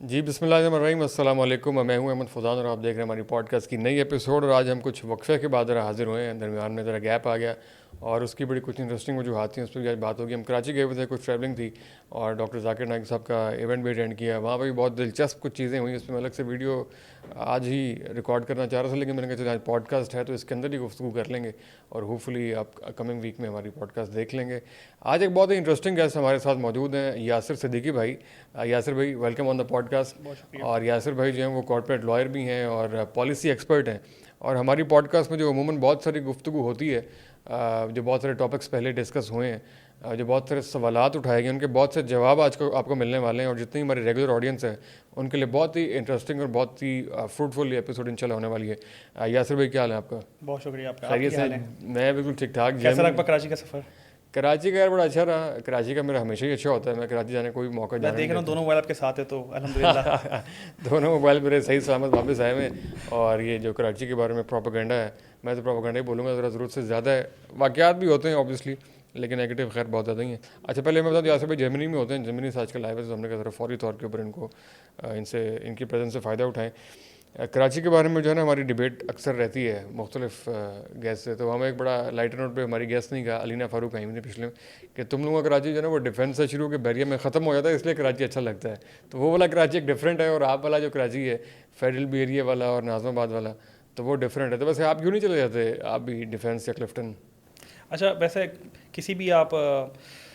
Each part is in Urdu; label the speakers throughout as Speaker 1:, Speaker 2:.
Speaker 1: جی بسم اللہ الرحمن الرحیم، السلام علیکم. میں ہوں احمد فضان اور آپ دیکھ رہے ہیں ہماری پوڈ کاسٹ کی نئی ایپیسوڈ. اور آج ہم کچھ وقفے کے بعد ذرا حاضر ہوئے ہیں. درمیان میں ذرا گیپ آ گیا اور اس کی بڑی کچھ انٹرسٹنگ وجوہات تھیں. اس پہ بھی آج بات ہوگی. ہم کراچی گئے ہوئے تھے, کچھ ٹریولنگ تھی اور ڈاکٹر ذاکر نائک صاحب کا ایونٹ بھی اٹینڈ کیا. وہاں پہ بھی بہت دلچسپ کچھ چیزیں ہوئیں. اس پہ میں الگ سے ویڈیو آج ہی ریکارڈ کرنا چاہ رہا تھا, لیکن میں نے کہا چلو آج پوڈ کاسٹ ہے تو اس کے اندر ہی گفتگو کر لیں گے اور ہوپ فلی آپ کمنگ ویک میں ہماری پوڈ کاسٹ دیکھ لیں گے. آج ایک بہت ہی انٹرسٹنگ گیسٹ ہمارے ساتھ موجود ہیں, یاسر صدیقی بھائی. یاسر بھائی welcome on the podcast. اور یاسر بھائی جو ہیں وہ کارپوریٹ لائر بھی ہیں اور پالیسی ایکسپرٹ ہیں. اور ہماری پوڈ کاسٹ میں جو عموماً بہت ساری گفتگو ہوتی ہے, جو بہت سارے ٹاپکس پہلے ڈسکس ہوئے ہیں, جو بہت سارے سوالات اٹھائے گئے, ان کے بہت سے جواب آج کو آپ کو ملنے والے ہیں. اور جتنی ہماری ریگولر آڈینس ہے ان کے لیے بہت ہی انٹرسٹنگ اور بہت ہی فروٹفل ایپیسوڈ انشاءاللہ ہونے والی ہے. یاسر بھائی کیا حال ہے آپ کا؟
Speaker 2: بہت شکریہ آپ کا.
Speaker 1: خیریت سے؟ میں بالکل ٹھیک ٹھاک.
Speaker 2: کیسا رہا آپ کا کراچی کا سفر؟
Speaker 1: کراچی کا یار بڑا اچھا رہا. کراچی کا میرا ہمیشہ ہی اچھا ہوتا ہے. میں کراچی جانے کوئی موقع
Speaker 2: میں
Speaker 1: جانا
Speaker 2: دیکھ رہا ہوں دونوں موبائل آپ کے ساتھ ہے تو الحمدللہ.
Speaker 1: دونوں موبائل میرے صحیح سلامت واپس آئے ہوئے. اور یہ جو کراچی کے بارے میں پروپیگنڈا ہے, میں تو پروپیگنڈا ہی بولوں گا, ذرا ضرورت سے زیادہ ہے. واقعات بھی ہوتے ہیں اوبیسلی, لیکن نیگیٹو خیر بہت زیادہ ہی ہیں. اچھا پہلے میں بتا دوں, یاسر بھائی جرمنی میں ہوتے ہیں. جرمنی سے آج کل لائیو ہے, تو ہم نے کہا ذرا فوری طور کے اوپر ان کی پریزنس سے فائدہ اٹھائیں. کراچی کے بارے میں جو ہے نا ہماری ڈبیٹ اکثر رہتی ہے مختلف گیسٹ سے. تو ہمیں ایک بڑا لائٹر نوٹ پہ ہماری گیسٹ نہیں کہا, علینا فاروق آئی نے پچھلے کہ تم لوگوں کا کراچی جو ہے نا وہ ڈیفینس سے شروع کے بیریا میں ختم ہو جاتا ہے, اس لیے کراچی اچھا لگتا ہے. تو وہ والا کراچی ایک ڈفرینٹ ہے, اور آپ والا جو کراچی ہے فیڈرل بیریا والا اور ناظم آباد والا, تو وہ ڈفرینٹ ہے. تو ویسے آپ کیوں نہیں چلے جاتے, آپ بھی ڈیفینس یا کلفٹن؟
Speaker 2: اچھا ویسے کسی بھی آپ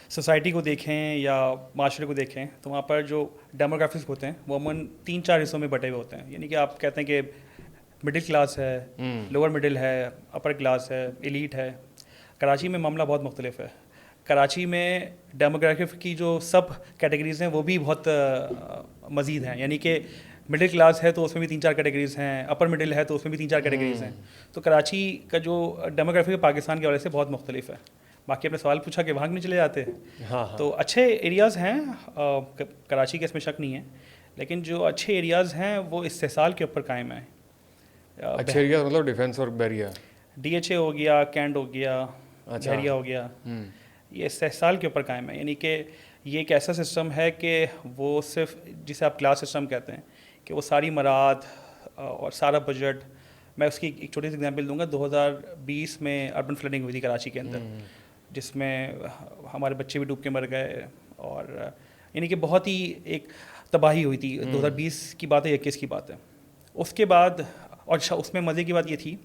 Speaker 2: سوسائٹی کو دیکھیں یا معاشرے کو دیکھیں تو وہاں پر جو ڈیموگرافکس ہوتے ہیں وہ عموماً 3-4 حصوں میں بٹے ہوئے ہوتے ہیں. یعنی کہ آپ کہتے ہیں کہ مڈل کلاس ہے, لوور مڈل ہے, اپر کلاس ہے, ایلیٹ ہے. کراچی میں معاملہ بہت مختلف ہے. کراچی میں ڈیموگرافک کی جو سب کیٹیگریز ہیں وہ بھی بہت مزید ہیں. یعنی کہ مڈل کلاس ہے تو اس میں بھی 3-4 کیٹیگریز ہیں, اپر مڈل ہے تو اس میں بھی 3-4 کیٹیگریز ہیں. تو کراچی کا جو ڈیموگرافی پاکستان کے حوالے سے بہت مختلف ہے. باقی آپ نے سوال پوچھا کہ وہاں نہیں چلے جاتے, تو اچھے ایریاز ہیں کراچی کے, اس میں شک نہیں ہے. لیکن جو اچھے ایریاز ہیں وہ استحصال کے اوپر قائم ہیں.
Speaker 1: اچھے ایریا مطلب ڈیفینس اور بیریا,
Speaker 2: ڈی ایچ اے ہو گیا, کینٹ ہو گیا, بحریہ ہو گیا, یہ استحصال کے اوپر قائم ہے. یعنی کہ یہ ایک ایسا سسٹم ہے کہ وہ صرف جسے آپ کلاس سسٹم کہتے ہیں کہ وہ ساری مراعات اور سارا بجٹ. میں اس کی ایک چھوٹی سی ایگزامپل دوں گا. 2020 میں اربن فلڈنگ ہوئی تھی کراچی کے اندر, جس میں ہمارے بچے بھی ڈوب کے مر گئے, اور یعنی کہ بہت ہی ایک تباہی ہوئی تھی. 2020 کی بات ہے, 21 کی بات ہے. اس کے بعد, اور اس میں مزے کی بات یہ تھی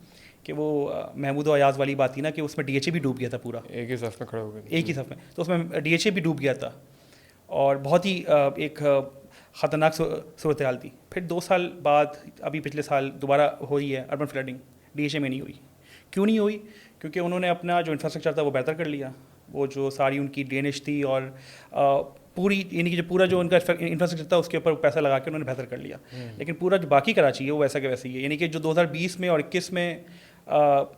Speaker 2: کہ وہ محمود و ایاز والی بات تھی نا کہ اس میں ڈی ایچ اے بھی ڈوب گیا تھا پورا,
Speaker 1: ایک ہی صف میں کھڑے ہو گئے,
Speaker 2: ایک ہی صف میں. تو اس میں ڈی ایچ اے بھی ڈوب گیا تھا اور بہت ہی ایک خطرناک صورتحال تھی. پھر 2 سال بعد ابھی پچھلے سال دوبارہ ہوئی ہے urban flooding, D H A میں نہیں ہوئی. کیوں نہیں ہوئی؟ کیونکہ انہوں نے اپنا جو انفراسٹرکچر تھا وہ بہتر کر لیا. وہ جو ساری ان کی ڈرینیج تھی اور پوری, یعنی کہ جو پورا جو ان کا انفراسٹرکچر تھا اس کے اوپر پیسہ لگا کے انہوں نے بہتر کر لیا. لیکن پورا جو باقی کراچی ہے وہ ویسا کہ ویسے ہی ہے. یعنی کہ جو 2020 میں اور 21 میں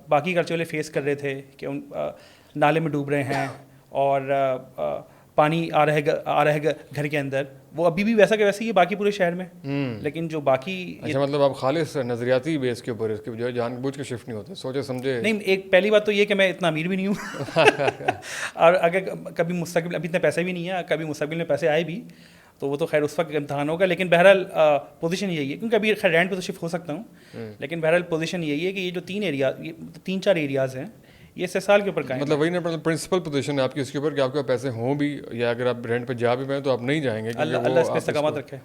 Speaker 2: باقی کراچی والے فیس کر رہے تھے کہ ان نالے میں ڈوب رہے ہیں اور پانی آ رہا ہے گھر کے اندر, وہ ابھی بھی ویسا کہ ویسے ہی ہے باقی پورے شہر میں. لیکن جو باقی,
Speaker 1: اچھا مطلب آپ خالص نظریاتی بیس کے اوپر اس کے جو ہے جان بوجھ کے شفٹ نہیں ہوتے, سوچے سمجھے
Speaker 2: نہیں. ایک پہلی بات تو یہ کہ میں اتنا امیر بھی نہیں ہوں اور اگر کبھی مستقبل, ابھی اتنے پیسے بھی نہیں ہیں, کبھی مستقبل میں پیسے آئے بھی تو وہ تو خیر اس وقت امتحان ہوگا. لیکن بہرحال پوزیشن یہی ہے, کیونکہ ابھی خیر رینٹ پہ تو شفٹ ہو سکتا ہوں, لیکن بہرحال پوزیشن یہی ہے کہ یہ جو 3-4 ایریاز ہیں یہ استحصال کے اوپر قائم.
Speaker 1: مطلب وہی نا پرنسپل پوزیشن ہے آپ کی اس کے اوپر کہ آپ کے پیسے ہوں بھی, یا اگر آپ رینٹ پہ جا بھی پائیں تو آپ نہیں جائیں گے.
Speaker 2: اللہ اس پہ استقامت رکھے.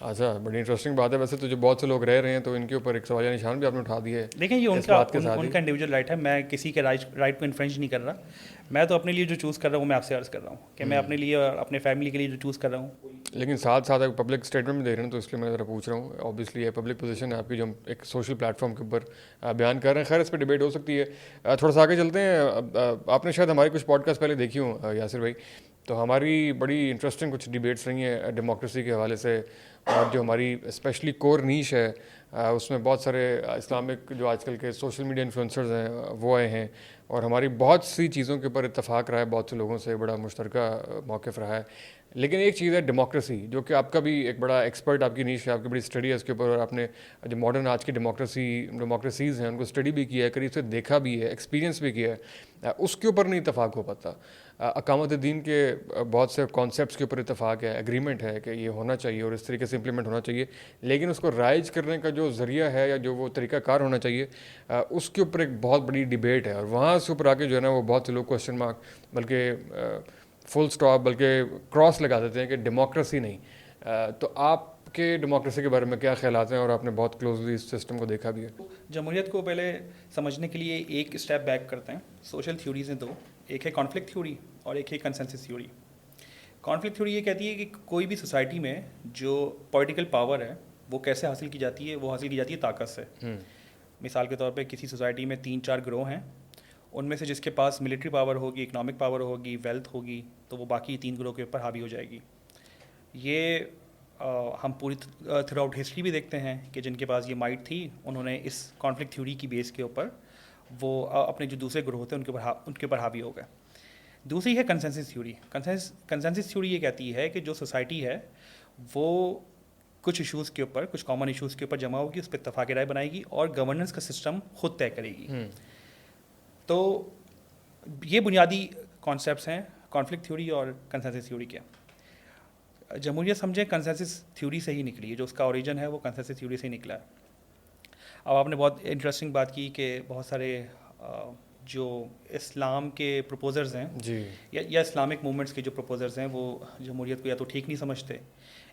Speaker 1: اچھا بڑی انٹرسٹنگ بات ہے. ویسے تو جو بہت سے لوگ رہ رہے ہیں تو ان کے اوپر ایک سوالیہ نشان بھی آپ نے اٹھا دیا ہے.
Speaker 2: دیکھیں یہ ان کا انڈیویجول رائٹ ہے, میں کسی کے رائٹ کو انفرینج نہیں کر رہا. میں تو اپنے لیے جو چوز کر رہا ہوں میں آپ سے عرض کر رہا ہوں کہ میں اپنے لیے اور اپنے فیملی کے لیے جو چوز کر رہا ہوں.
Speaker 1: لیکن ساتھ ساتھ ایک پبلک اسٹیٹمنٹ میں دے رہے ہیں تو اس لیے میں ذرا پوچھ رہا ہوں. اوبیسلی یہ پبلک پوزیشن ہے آپ کی جو ہم ایک سوشل پلیٹ فارم کے اوپر بیان کر رہے ہیں. خیر اس پہ ڈبیٹ ہو سکتی ہے. تھوڑا سا آگے چلتے ہیں. آپ نے شاید ہماری کچھ پوڈ کاسٹ پہلے دیکھی ہوں یاسر بھائی, تو ہماری بڑی انٹرسٹنگ کچھ ڈبیٹس رہی ہیں ڈیموکریسی کے حوالے سے, اور جو ہماری اسپیشلی کور نیش ہے اس میں بہت سارے اسلامک جو آج کل کے سوشل میڈیا انفلوئنسرز ہیں وہ آئے ہیں, اور ہماری بہت سی چیزوں کے اوپر اتفاق رہا ہے, بہت سے لوگوں سے بڑا مشترکہ موقف رہا ہے. لیکن ایک چیز ہے ڈیموکریسی، جو کہ آپ کا بھی ایک بڑا ایکسپرٹ، آپ کی نیش ہے، آپ کی بڑی اسٹڈی ہے اس کے اوپر، اور آپ نے جو ماڈرن آج کی ڈیموکریسیز ہیں ان کو اسٹڈی بھی کیا ہے، قریب سے دیکھا بھی ہے، ایکسپیرینس بھی کیا ہے، اس کے اوپر نہیں اتفاق ہو پاتا. اقامت دین کے بہت سے کانسیپٹس کے اوپر اتفاق ہے، ایگریمنٹ ہے کہ یہ ہونا چاہیے اور اس طریقے سے امپلیمنٹ ہونا چاہیے، لیکن اس کو رائج کرنے کا جو ذریعہ ہے یا جو وہ طریقہ کار ہونا چاہیے اس کے اوپر ایک بہت بڑی ڈیبیٹ ہے. اور وہاں سے اوپر آ کے جو ہے نا وہ بہت سے لوگ کوشچن مارک بلکہ فل سٹاپ بلکہ کراس لگا دیتے ہیں کہ ڈیموکریسی نہیں. تو آپ کے ڈیموکریسی کے بارے میں کیا خیالات ہیں، اور آپ نے بہت کلوزلی اس سسٹم کو دیکھا بھی ہے؟
Speaker 2: جمہوریت کو پہلے سمجھنے کے لیے ایک اسٹیپ بیک کرتے ہیں. سوشل تھیوریز ہیں دو، ایک ہے کانفلکٹ تھیوری اور ایک ہے کنسنسس تھیوری. کانفلکٹ تھیوری یہ کہتی ہے کہ کوئی بھی سوسائٹی میں جو پولیٹیکل پاور ہے وہ کیسے حاصل کی جاتی ہے، وہ حاصل کی جاتی ہے طاقت سے. مثال کے طور پہ کسی سوسائٹی میں 3-4 گروہ ہیں، ان میں سے جس کے پاس ملٹری پاور ہوگی، اکنامک پاور ہوگی، ویلتھ ہوگی، تو وہ باقی 3 گروہ کے اوپر حاوی ہو جائے گی. یہ ہم پوری تھرو آؤٹ ہسٹری بھی دیکھتے ہیں کہ جن کے پاس یہ مائٹ تھی انہوں نے اس کانفلکٹ تھیوری کی بیس کے اوپر وہ اپنے جو دوسرے گروہ تھے ان کے اوپر حاوی ہو گئے. دوسری ہے کنسنسس تھیوری. کنسنسس تھیوری یہ کہتی ہے کہ جو سوسائٹی ہے وہ کچھ ایشوز کے اوپر، کچھ کامن ایشوز کے اوپر جمع ہوگی، اس پہ اتفاق رائے بنائے گی اور گورننس کا سسٹم خود طے کرے گی. تو یہ بنیادی کانسیپٹس ہیں کانفلکٹ تھیوری اور کنسنسس تھیوری کے. جمہوریت سمجھیں کنسنسس تھیوری سے ہی نکلی ہے، جو اس کا اوریجن ہے وہ کنسنسس تھیوری سے ہی نکلا ہے. اب آپ نے بہت انٹرسٹنگ بات کی کہ بہت سارے جو اسلام کے پروپوزرز ہیں
Speaker 1: جی
Speaker 2: یا اسلامک موومنٹس کے جو پروپوزرز ہیں وہ جمہوریت کو یا تو ٹھیک نہیں سمجھتے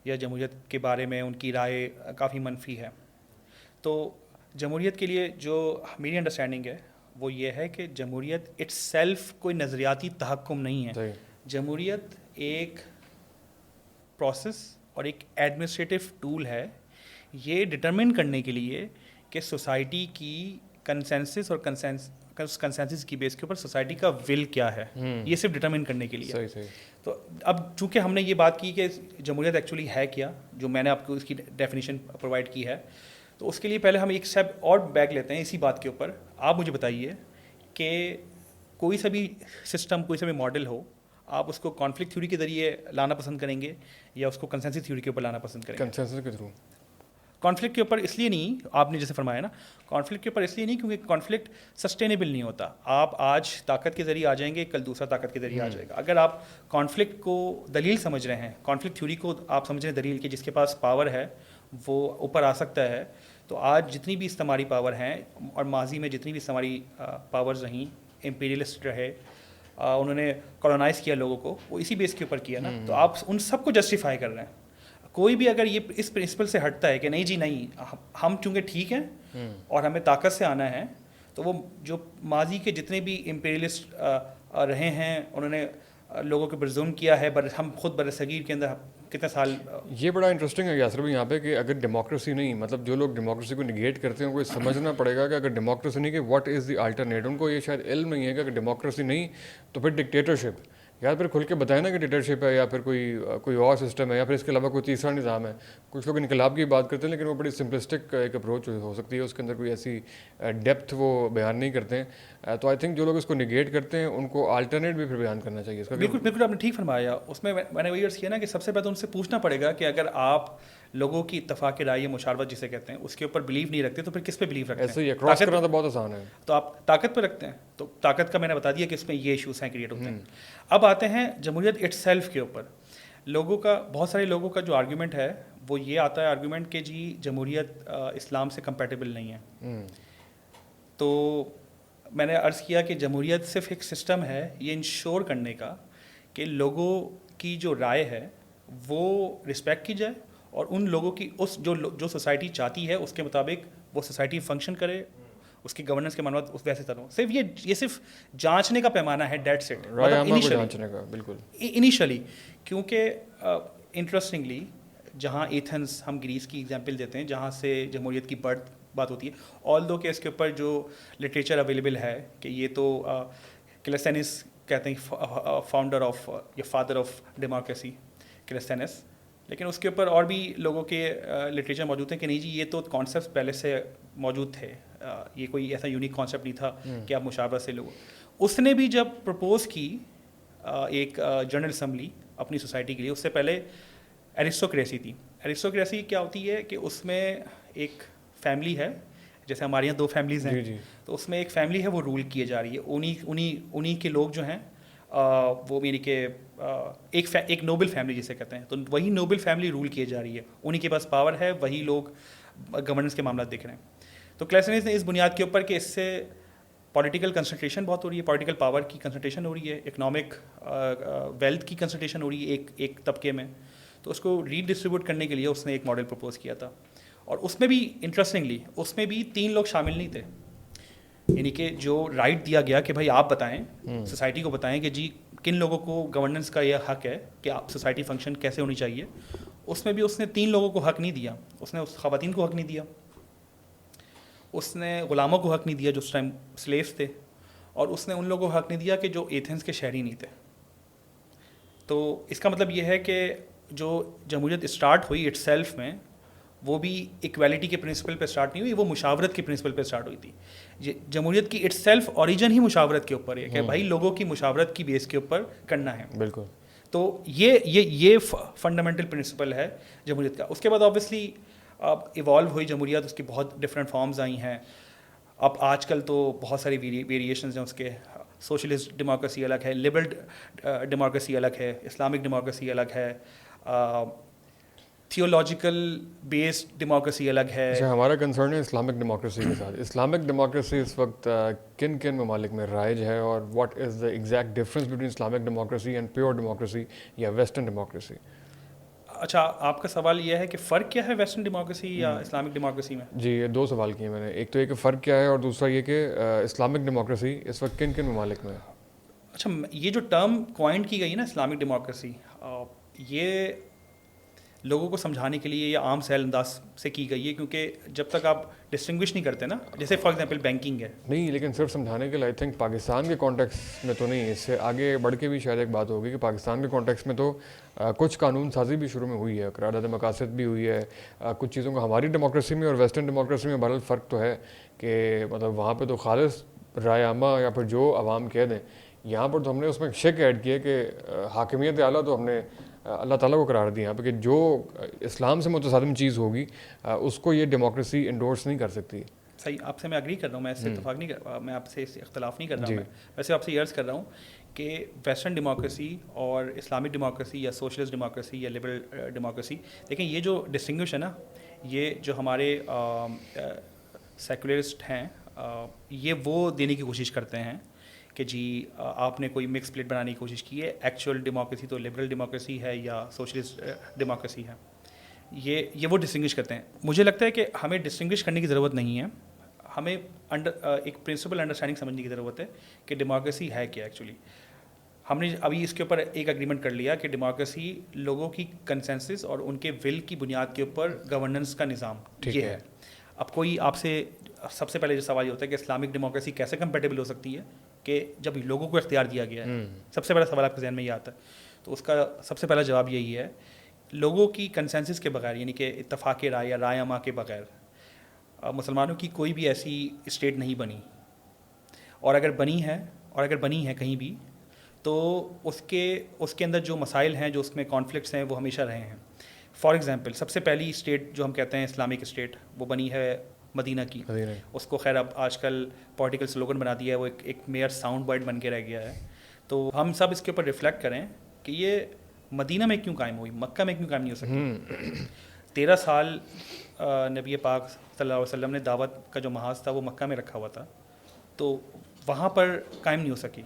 Speaker 2: یا جمہوریت کے بارے میں ان کی رائے کافی منفی ہے. تو جمہوریت کے لیے جو میری انڈرسٹینڈنگ ہے وہ یہ ہے کہ جمہوریت اٹس سیلف کوئی نظریاتی تحکم نہیں ہے. جمہوریت ایک پروسیس اور ایک ایڈمنسٹریٹو ٹول ہے یہ ڈٹرمن کرنے کے لیے کہ سوسائٹی کی کنسنسس اور کنسنسس کی بیس کے اوپر سوسائٹی کا ول کیا ہے، یہ صرف ڈٹرمن کرنے کے لیے. تو اب چونکہ ہم نے یہ بات کی کہ جمہوریت ایکچولی ہے کیا، جو میں نے آپ کو اس کی ڈیفینیشن پرووائڈ کی ہے، تو اس کے لیے پہلے ہم ایک اسٹیپ اور بیک لیتے ہیں اسی بات کے اوپر. آپ مجھے بتائیے کہ کوئی سا بھی سسٹم، کوئی سا بھی ماڈل ہو، آپ اس کو کانفلکٹ تھیوری کے ذریعے لانا پسند کریں گے یا اس کو کنسنسس تھیوری کے اوپر لانا پسند کریں گے؟
Speaker 1: کنسنسس کے تھرو.
Speaker 2: کانفلکٹ کے اوپر اس لیے نہیں، آپ نے جیسے فرمایا نا، کانفلکٹ کے اوپر اس لیے نہیں کیونکہ کانفلکٹ سسٹینیبل نہیں ہوتا. آپ آج طاقت کے ذریعے آ جائیں گے، کل دوسرا طاقت کے ذریعے آ جائے گا. اگر آپ کانفلکٹ کو دلیل سمجھ رہے ہیں، کانفلکٹ تھیوری کو آپ سمجھ رہے ہیں دلیل کہ جس کے پاس پاور ہے وہ اوپر آ سکتا ہے، تو آج جتنی بھی استعماری پاور ہیں اور ماضی میں جتنی بھی استعماری پاورز رہیں، امپیریلسٹ رہے، انہوں نے کالونائز کیا لوگوں کو، وہ اسی بیس کے اوپر کیا نا. تو آپ ان سب کو جسٹیفائی کر رہے ہیں. کوئی بھی اگر یہ اس پرنسپل سے ہٹتا ہے کہ نہیں جی نہیں، ہم چونکہ ٹھیک ہیں اور ہمیں طاقت سے آنا ہے، تو وہ جو ماضی کے جتنے بھی امپیریلسٹ رہے ہیں انہوں نے لوگوں کے اوپر ظلم کیا ہے. ہم خود برصغیر کے اندر کتنے سال.
Speaker 1: یہ بڑا انٹرسٹنگ ہے یاسر بھائی یہاں پہ کہ اگر ڈیموکریسی نہیں، مطلب جو لوگ ڈیموکریسی کو نگیٹ کرتے ہیں ان کو یہ سمجھنا پڑے گا کہ اگر ڈیموکریسی نہیں کہ واٹ از دی الٹرنیٹ. ان کو یہ شاید علم نہیں ہے کہ اگر ڈیموکریسی نہیں تو پھر ڈکٹیٹرشپ. یا پھر کھل کے بتائیں نا کہ ڈکٹیٹرشپ ہے یا پھر کوئی اور سسٹم ہے یا پھر اس کے علاوہ کوئی تیسرا نظام ہے. کچھ لوگ انقلاب کی بات کرتے ہیں لیکن وہ بڑی سمپلسٹک ایک اپروچ ہو سکتی ہے، اس کے اندر کوئی ایسی ڈیپتھ وہ بیان نہیں کرتے ہیں. تو آئی تھنک جو لوگ اس کو نگیٹ کرتے ہیں ان کو الٹرنیٹ بھی پھر بیان کرنا چاہیے اس کا.
Speaker 2: بالکل بالکل آپ نے ٹھیک فرمایا. اس میں نے وہی عرض کیا نا کہ سب سے پہلے تو ان سے پوچھنا پڑے گا کہ اگر آپ لوگوں کی اتفاق رائے مشاورت جسے کہتے ہیں اس کے اوپر بلیو نہیں رکھتے تو پھر کس پہ بلیو رکھتے ہیں؟
Speaker 1: ایسے ہی کراس کرنا تو بہت آسان ہے.
Speaker 2: تو آپ طاقت پہ رکھتے ہیں. تو طاقت کا میں نے بتا دیا کہ اس میں یہ ایشوز ہیں کریٹ ہوتے ہیں. اب آتے ہیں جمہوریت اٹ سیلف کے اوپر. لوگوں کا، بہت سارے لوگوں کا جو آرگیومنٹ ہے وہ یہ آتا ہے آرگیومنٹ کہ جی جمہوریت اسلام سے کمپیٹیبل نہیں ہے. تو میں نے عرض کیا کہ جمہوریت صرف ایک سسٹم ہے یہ انشور کرنے کا کہ لوگوں کی جو رائے ہے وہ رسپیکٹ کی جائے اور ان لوگوں کی اس جو سوسائٹی چاہتی ہے اس کے مطابق وہ سوسائٹی فنکشن کرے، اس کی گورننس کے معاملات اس ویسے طرح. صرف یہ صرف جانچنے کا پیمانہ ہے، ڈیٹ سیٹ
Speaker 1: جانچنے کا. بالکل
Speaker 2: انیشلی. کیونکہ انٹرسٹنگلی جہاں ایتھنس، ہم گریس کی ایگزامپل دیتے ہیں جہاں سے جمہوریت کی برتھ بات ہوتی ہے، آل دو کہ اس کے اوپر جو لٹریچر اویلیبل ہے کہ یہ تو کلیسٹینس کہتے ہیں فاؤنڈر آف یا فادر آف ڈیموکریسی کلیسٹینس، لیکن اس کے اوپر اور بھی لوگوں کے لٹریچر موجود ہیں کہ نہیں جی یہ تو کانسیپٹ پہلے سے موجود تھے، یہ کوئی ایسا یونیک کانسیپٹ نہیں تھا کہ آپ مشابہت سے لوگ. اس نے بھی جب پرپوز کی ایک جنرل اسمبلی اپنی سوسائٹی کے لیے. اس سے پہلے ایرسٹوکریسی تھی. ایرسٹوکریسی کیا ہوتی ہے کہ اس میں ایک فیملی ہے, جیسے ہمارے یہاں 2 فیملیز ہیں, تو اس میں ایک فیملی ہے وہ رول کیے جا رہی ہے. انہی کے لوگ جو ہیں وہ یعنی کہ ایک نوبل فیملی جسے کہتے ہیں, تو وہی نوبل فیملی رول کیے جا رہی ہے, انہی کے پاس پاور ہے, وہی لوگ گورننس کے معاملات دیکھ رہے ہیں. تو کلیسنس نے اس بنیاد کے اوپر کہ اس سے پولیٹیکل کنسنٹریشن بہت ہو رہی ہے, پولیٹیکل پاور کی کنسنٹریشن ہو رہی ہے, اکنامک ویلتھ کی کنسنٹریشن ہو رہی ہے ایک طبقے میں, تو اس کو ری ڈسٹریبیوٹ کرنے کے لیے اس نے ایک ماڈل پرپوز کیا تھا. اور اس میں بھی انٹرسٹنگلی اس میں بھی 3 لوگ شامل نہیں تھے, یعنی کہ جو رائٹ دیا گیا کہ بھائی آپ بتائیں, سوسائٹی کو بتائیں کہ جی کن لوگوں کو گورننس کا یہ حق ہے کہ آپ سوسائٹی فنکشن کیسے ہونی چاہیے. اس میں بھی اس نے 3 لوگوں کو حق نہیں دیا. اس نے اس خواتین کو حق نہیں دیا, اس نے غلاموں کو حق نہیں دیا جو اس ٹائم سلیوز تھے, اور اس نے ان لوگوں کو حق نہیں دیا کہ جو ایتھنز کے شہری نہیں تھے. تو اس کا مطلب یہ ہے کہ جو جمہوریت اسٹارٹ ہوئی اٹ سیلف میں, وہ بھی ایکویلٹی کے پرنسپل پہ اسٹارٹ نہیں ہوئی, وہ مشاورت کے پرنسپل پہ اسٹارٹ ہوئی تھی. جمہوریت کی اٹ سیلف اوریجن ہی مشاورت کے اوپر ہے کہ بھائی لوگوں کی مشاورت کی بیس کے اوپر کرنا ہے.
Speaker 3: بالکل.
Speaker 2: تو یہ فنڈامنٹل پرنسپل ہے جمہوریت کا. اس کے بعد آبویسلی اب ایوالو ہوئی جمہوریت, اس کی بہت ڈفرینٹ فارمز آئی ہیں. اب آج کل تو بہت ساری ویریشنز ہیں اس کے. سوشلسٹ ڈیموکریسی الگ ہے, لبرل ڈیموکریسی الگ ہے, اسلامک ڈیموکریسی الگ ہے, تھیولوجیکل بیسڈ ڈیموکریسی الگ ہے.
Speaker 3: ہمارا کنسرن ہے اسلامک ڈیموکریسی کے ساتھ. اسلامک ڈیموکریسی اس وقت کن کن ممالک میں رائج ہے, اور what is the exact difference between Islamic democracy and pure democracy یا ویسٹرن ڈیموکریسی؟
Speaker 2: اچھا, آپ کا سوال یہ ہے کہ فرق کیا ہے ویسٹرن ڈیموکریسی یا اسلامک ڈیموکریسی میں؟
Speaker 3: جی, یہ 2 سوال کیے میں نے. ایک تو یہ کہ فرق کیا ہے, اور دوسرا یہ کہ اسلامک ڈیموکریسی اس وقت کن کن ممالک میں ہے.
Speaker 2: اچھا, یہ جو ٹرم کوائنٹ کی گئی نا اسلامک ڈیموکریسی, یہ لوگوں کو سمجھانے کے لیے یہ عام سہل انداز سے کی گئی ہے, کیونکہ جب تک آپ ڈسٹنگوش نہیں کرتے نا, جیسے فار ایگزامپل بینکنگ ہے.
Speaker 3: نہیں, لیکن صرف سمجھانے کے لیے آئی تھنک پاکستان کے کانٹیکس میں تو نہیں, اس سے آگے بڑھ کے بھی شاید ایک بات ہوگی کہ پاکستان کے کانٹیکس میں تو کچھ قانون سازی بھی شروع میں ہوئی ہے, قرارداد مقاصد بھی ہوئی ہے, کچھ چیزوں کا ہماری ڈیموکریسی میں اور ویسٹرن ڈیموکریسی میں بہرحال فرق تو ہے کہ مطلب وہاں پہ تو خالص رائے عامہ یا پھر جو عوام کہہ دیں. یہاں پر تو ہم نے اس میں شک ایڈ کیا کہ حاکمیت اعلیٰ تو ہم نے اللہ تعالیٰ کو قرار دیا یہاں پہ کہ جو اسلام سے متصادم چیز ہوگی اس کو یہ ڈیموکریسی انڈورس نہیں کر سکتی.
Speaker 2: صحیح, آپ سے میں اگری کر رہا ہوں, میں اس سے اتفاق نہیں کر, میں آپ سے اختلاف نہیں کر رہا ہوں. میں ویسے آپ سے یہ عرض کر رہا ہوں کہ ویسٹرن ڈیموکریسی اور اسلامک ڈیموکریسی یا سوشلسٹ ڈیموکریسی یا لبرل ڈیموکریسی, دیکھیں یہ جو ڈسٹنگوش ہے نا, یہ جو ہمارے سیکولرسٹ ہیں یہ وہ دینے کی کوشش کرتے ہیں کہ جی آپ نے کوئی مکس پلیٹ بنانے کی کوشش کی ہے, ایکچوئل ڈیموکریسی تو لبرل ڈیموکریسی ہے یا سوشلسٹ ڈیموکریسی ہے. یہ وہ ڈسٹنگوش کرتے ہیں. مجھے لگتا ہے کہ ہمیں ڈسٹنگوش کرنے کی ضرورت نہیں ہے, ہمیں ایک پرنسپل انڈرسٹینڈنگ سمجھنے کی ضرورت ہے کہ ڈیموکریسی ہے کیا ایکچولی. ہم نے ابھی اس کے اوپر ایک اگریمنٹ کر لیا کہ ڈیموکریسی لوگوں کی کنسنسس اور ان کے ول کی بنیاد کے اوپر گورننس کا نظام یہ ہے. اب کوئی آپ سے سب سے پہلے جو سوال یہ ہوتا ہے کہ اسلامک ڈیموکریسی کیسے کمپیٹیبل ہو سکتی ہے کہ جب لوگوں کو اختیار دیا گیا ہے, سب سے بڑا سوال آپ کے ذہن میں یہ آتا ہے. تو اس کا سب سے پہلا جواب یہی ہے, لوگوں کی کنسنسس کے بغیر, یعنی کہ اتفاق رائے یا رائے عامہ کے بغیر مسلمانوں کی کوئی بھی ایسی اسٹیٹ نہیں بنی, اور اگر بنی ہے کہیں بھی تو اس کے اندر جو مسائل ہیں, جو اس میں کانفلکٹس ہیں, وہ ہمیشہ رہے ہیں. فار ایگزامپل سب سے پہلی اسٹیٹ جو ہم کہتے ہیں اسلامک اسٹیٹ, وہ بنی ہے مدینہ کی. اس کو خیر اب آج کل پولیٹیکل سلوگن بنا دیا ہے, وہ ایک میئر ساؤنڈ بائٹ بن کے رہ گیا ہے. تو ہم سب اس کے اوپر ریفلیکٹ کریں کہ یہ مدینہ میں کیوں قائم ہوئی, مکہ میں کیوں قائم نہیں ہو سکتی. 13 سال نبی پاک صلی اللہ علیہ وسلم نے دعوت کا جو محاذ تھا وہ مکہ میں رکھا ہوا تھا, تو وہاں پر قائم نہیں ہو سکی,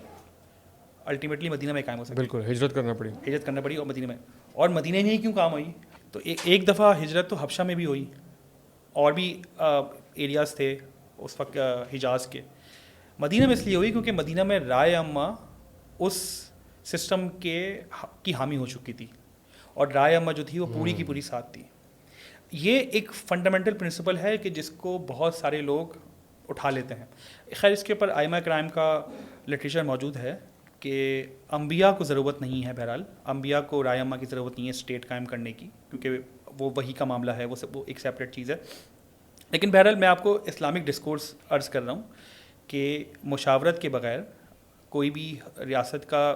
Speaker 2: الٹیمیٹلی مدینہ میں قائم ہو سکی.
Speaker 3: بالکل, ہجرت کرنا پڑی
Speaker 2: اور مدینہ میں, اور مدینہ میں ہی کیوں کام ہوئی. تو ایک دفعہ ہجرت تو حبشہ میں بھی ہوئی, اور بھی ایریاز تھے اس وقت حجاز کے. مدینہ میں اس لیے ہوئی کیونکہ مدینہ میں رائے عامہ اس سسٹم کی حامی ہو چکی تھی, اور رائے عامہ جو تھی وہ پوری کی پوری ساتھ تھی. یہ ایک فنڈامنٹل پرنسپل ہے کہ جس کو بہت سارے لوگ اٹھا لیتے ہیں. خیر اس کے اوپر ائمہ کرام کا لٹریچر موجود ہے کہ انبیاء کو ضرورت نہیں ہے, بہرحال انبیاء کو رائے عامہ کی ضرورت نہیں ہے اسٹیٹ قائم کرنے کی, کیونکہ وہ وہی کا معاملہ ہے, وہ ایک سیپریٹ چیز ہے. لیکن بہرحال میں آپ کو اسلامک ڈسکورس عرض کر رہا ہوں کہ مشاورت کے بغیر کوئی بھی ریاست کا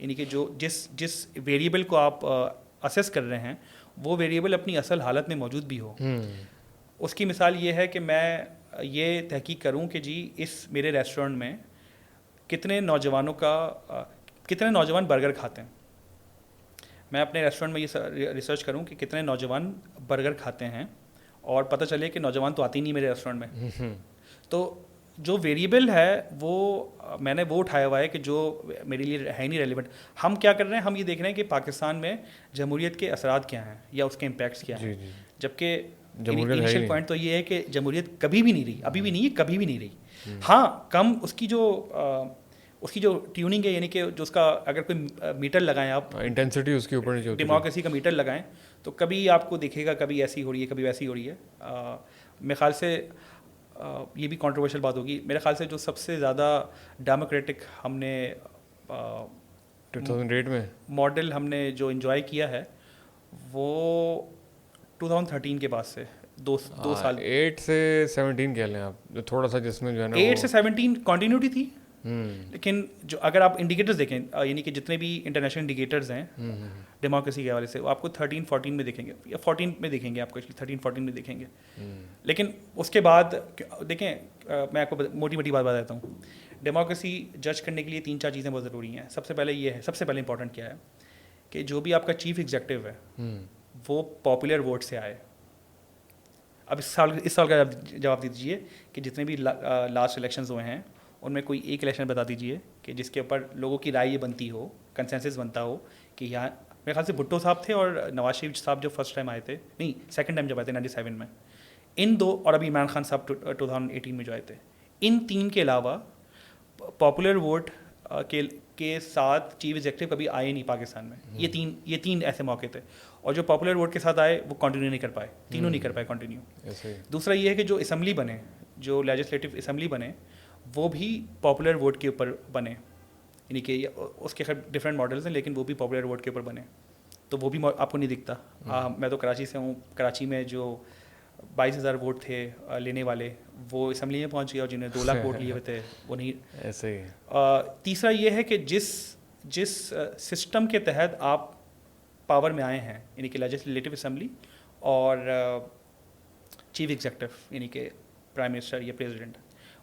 Speaker 2: یعنی کہ جو جس ویریبل کو آپ اسیس کر رہے ہیں وہ ویریبل اپنی اصل حالت میں موجود بھی ہو. اس کی مثال یہ ہے کہ میں یہ تحقیق کروں کہ جی اس میرے ریسٹورینٹ میں کتنے نوجوان برگر کھاتے ہیں. میں اپنے ریسٹورینٹ میں یہ ریسرچ کروں کہ کتنے نوجوان برگر کھاتے ہیں اور پتہ چلے کہ نوجوان تو آتے ہی نہیں میرے ریسٹورینٹ میں. تو جو ویریبل ہے وہ میں نے وہ اٹھایا ہوا ہے کہ جو میرے لیے ہے نہیں ریلیونٹ. ہم کیا کر رہے ہیں, ہم یہ دیکھ رہے ہیں کہ پاکستان میں جمہوریت کے اثرات کیا ہیں یا اس کے امپیکٹس کیا ہیں, جبکہ انیشیل پوائنٹ تو یہ ہے کہ جمہوریت کبھی بھی نہیں رہی, ابھی بھی نہیں ہے, کبھی بھی نہیں رہی. ہاں کم اس کی جو ٹیوننگ ہے, یعنی کہ جو اس کا اگر کوئی میٹر لگائیں آپ,
Speaker 3: انٹینسٹی اس کے اوپر نہیں ہوتی,
Speaker 2: ڈیموکریسی کا میٹر لگائیں تو کبھی آپ کو دیکھے گا کبھی ایسی ہو رہی ہے کبھی ویسی ہو رہی ہے. میرے خیال سے یہ بھی کنٹروورشل بات ہوگی, میرے خیال سے جو سب سے زیادہ ڈیموکریٹک ہم نے
Speaker 3: 2008 میں
Speaker 2: ماڈل ہم نے جو انجوائے کیا ہے وہ 2013 کے بعد سے دو سال
Speaker 3: 8 سے 17 کہہ لیں آپ, جو تھوڑا سا جس میں جو ہے نا
Speaker 2: 8 سے 17 کنٹینیوٹی تھی. لیکن جو اگر آپ انڈیکیٹرز دیکھیں, یعنی کہ جتنے بھی انٹرنیشنل انڈیکیٹرز ہیں ڈیموکریسی کے حوالے سے, وہ آپ کو 13-14 میں دیکھیں گے یا 14 میں دیکھیں گے, آپ کو 13-14 میں دیکھیں گے. لیکن اس کے بعد دیکھیں, میں آپ کو موٹی بات بتاتا ہوں. ڈیموکریسی جج کرنے کے لیے 3-4 چیزیں بہت ضروری ہیں. سب سے پہلے یہ ہے, سب سے پہلے امپورٹنٹ کیا ہے کہ جو بھی آپ کا چیف ایگزیکٹو ہے وہ پاپولر ووٹ سے آئے. اب اس سال کا جواب دیجیے کہ جتنے بھی لاسٹ الیکشنز ہوئے ہیں ان میں کوئی ایک الیکشن بتا دیجیے کہ جس کے اوپر لوگوں کی رائے یہ بنتی ہو, کنسنسس بنتا ہو کہ یہاں, میرے خیال سے بھٹو صاحب تھے اور نواز شریف صاحب جو فرسٹ ٹائم آئے تھے, نہیں سیکنڈ ٹائم جب آئے تھے 97 میں, ان دو, اور ابھی عمران خان صاحب 2018 میں جو آئے تھے, ان 3 کے علاوہ پاپولر ووٹ کے ساتھ چیف ایگزیکٹو کبھی آئے نہیں پاکستان میں. یہ تین ایسے موقع تھے, اور جو پاپولر ووٹ کے ساتھ آئے وہ کنٹینیو نہیں کر پائے, تینوں نہیں کر پائے کنٹینیو. دوسرا یہ ہے کہ جو اسمبلی بنے, جو لیجسلیٹو اسمبلی بنے, وہ بھی پاپولر ووٹ کے اوپر بنے. یعنی کہ اس کے ڈفرینٹ ماڈلز ہیں لیکن وہ بھی پاپولر ووٹ کے اوپر بنے. تو وہ بھی آپ کو نہیں دکھتا. میں تو کراچی سے ہوں, کراچی میں جو 22,000 ووٹ تھے لینے والے وہ اسمبلی میں پہنچ گئے, اور جنہیں 2 لاکھ ووٹ لیے ہوئے تھے وہ نہیں.
Speaker 3: ایسے ہی.
Speaker 2: تیسرا یہ ہے کہ جس سسٹم کے تحت آپ پاور میں آئے ہیں, یعنی کہ لیجسلیٹو اسمبلی اور چیف ایگزیکٹو یعنی کہ پرائم منسٹر یا پریزیڈنٹ,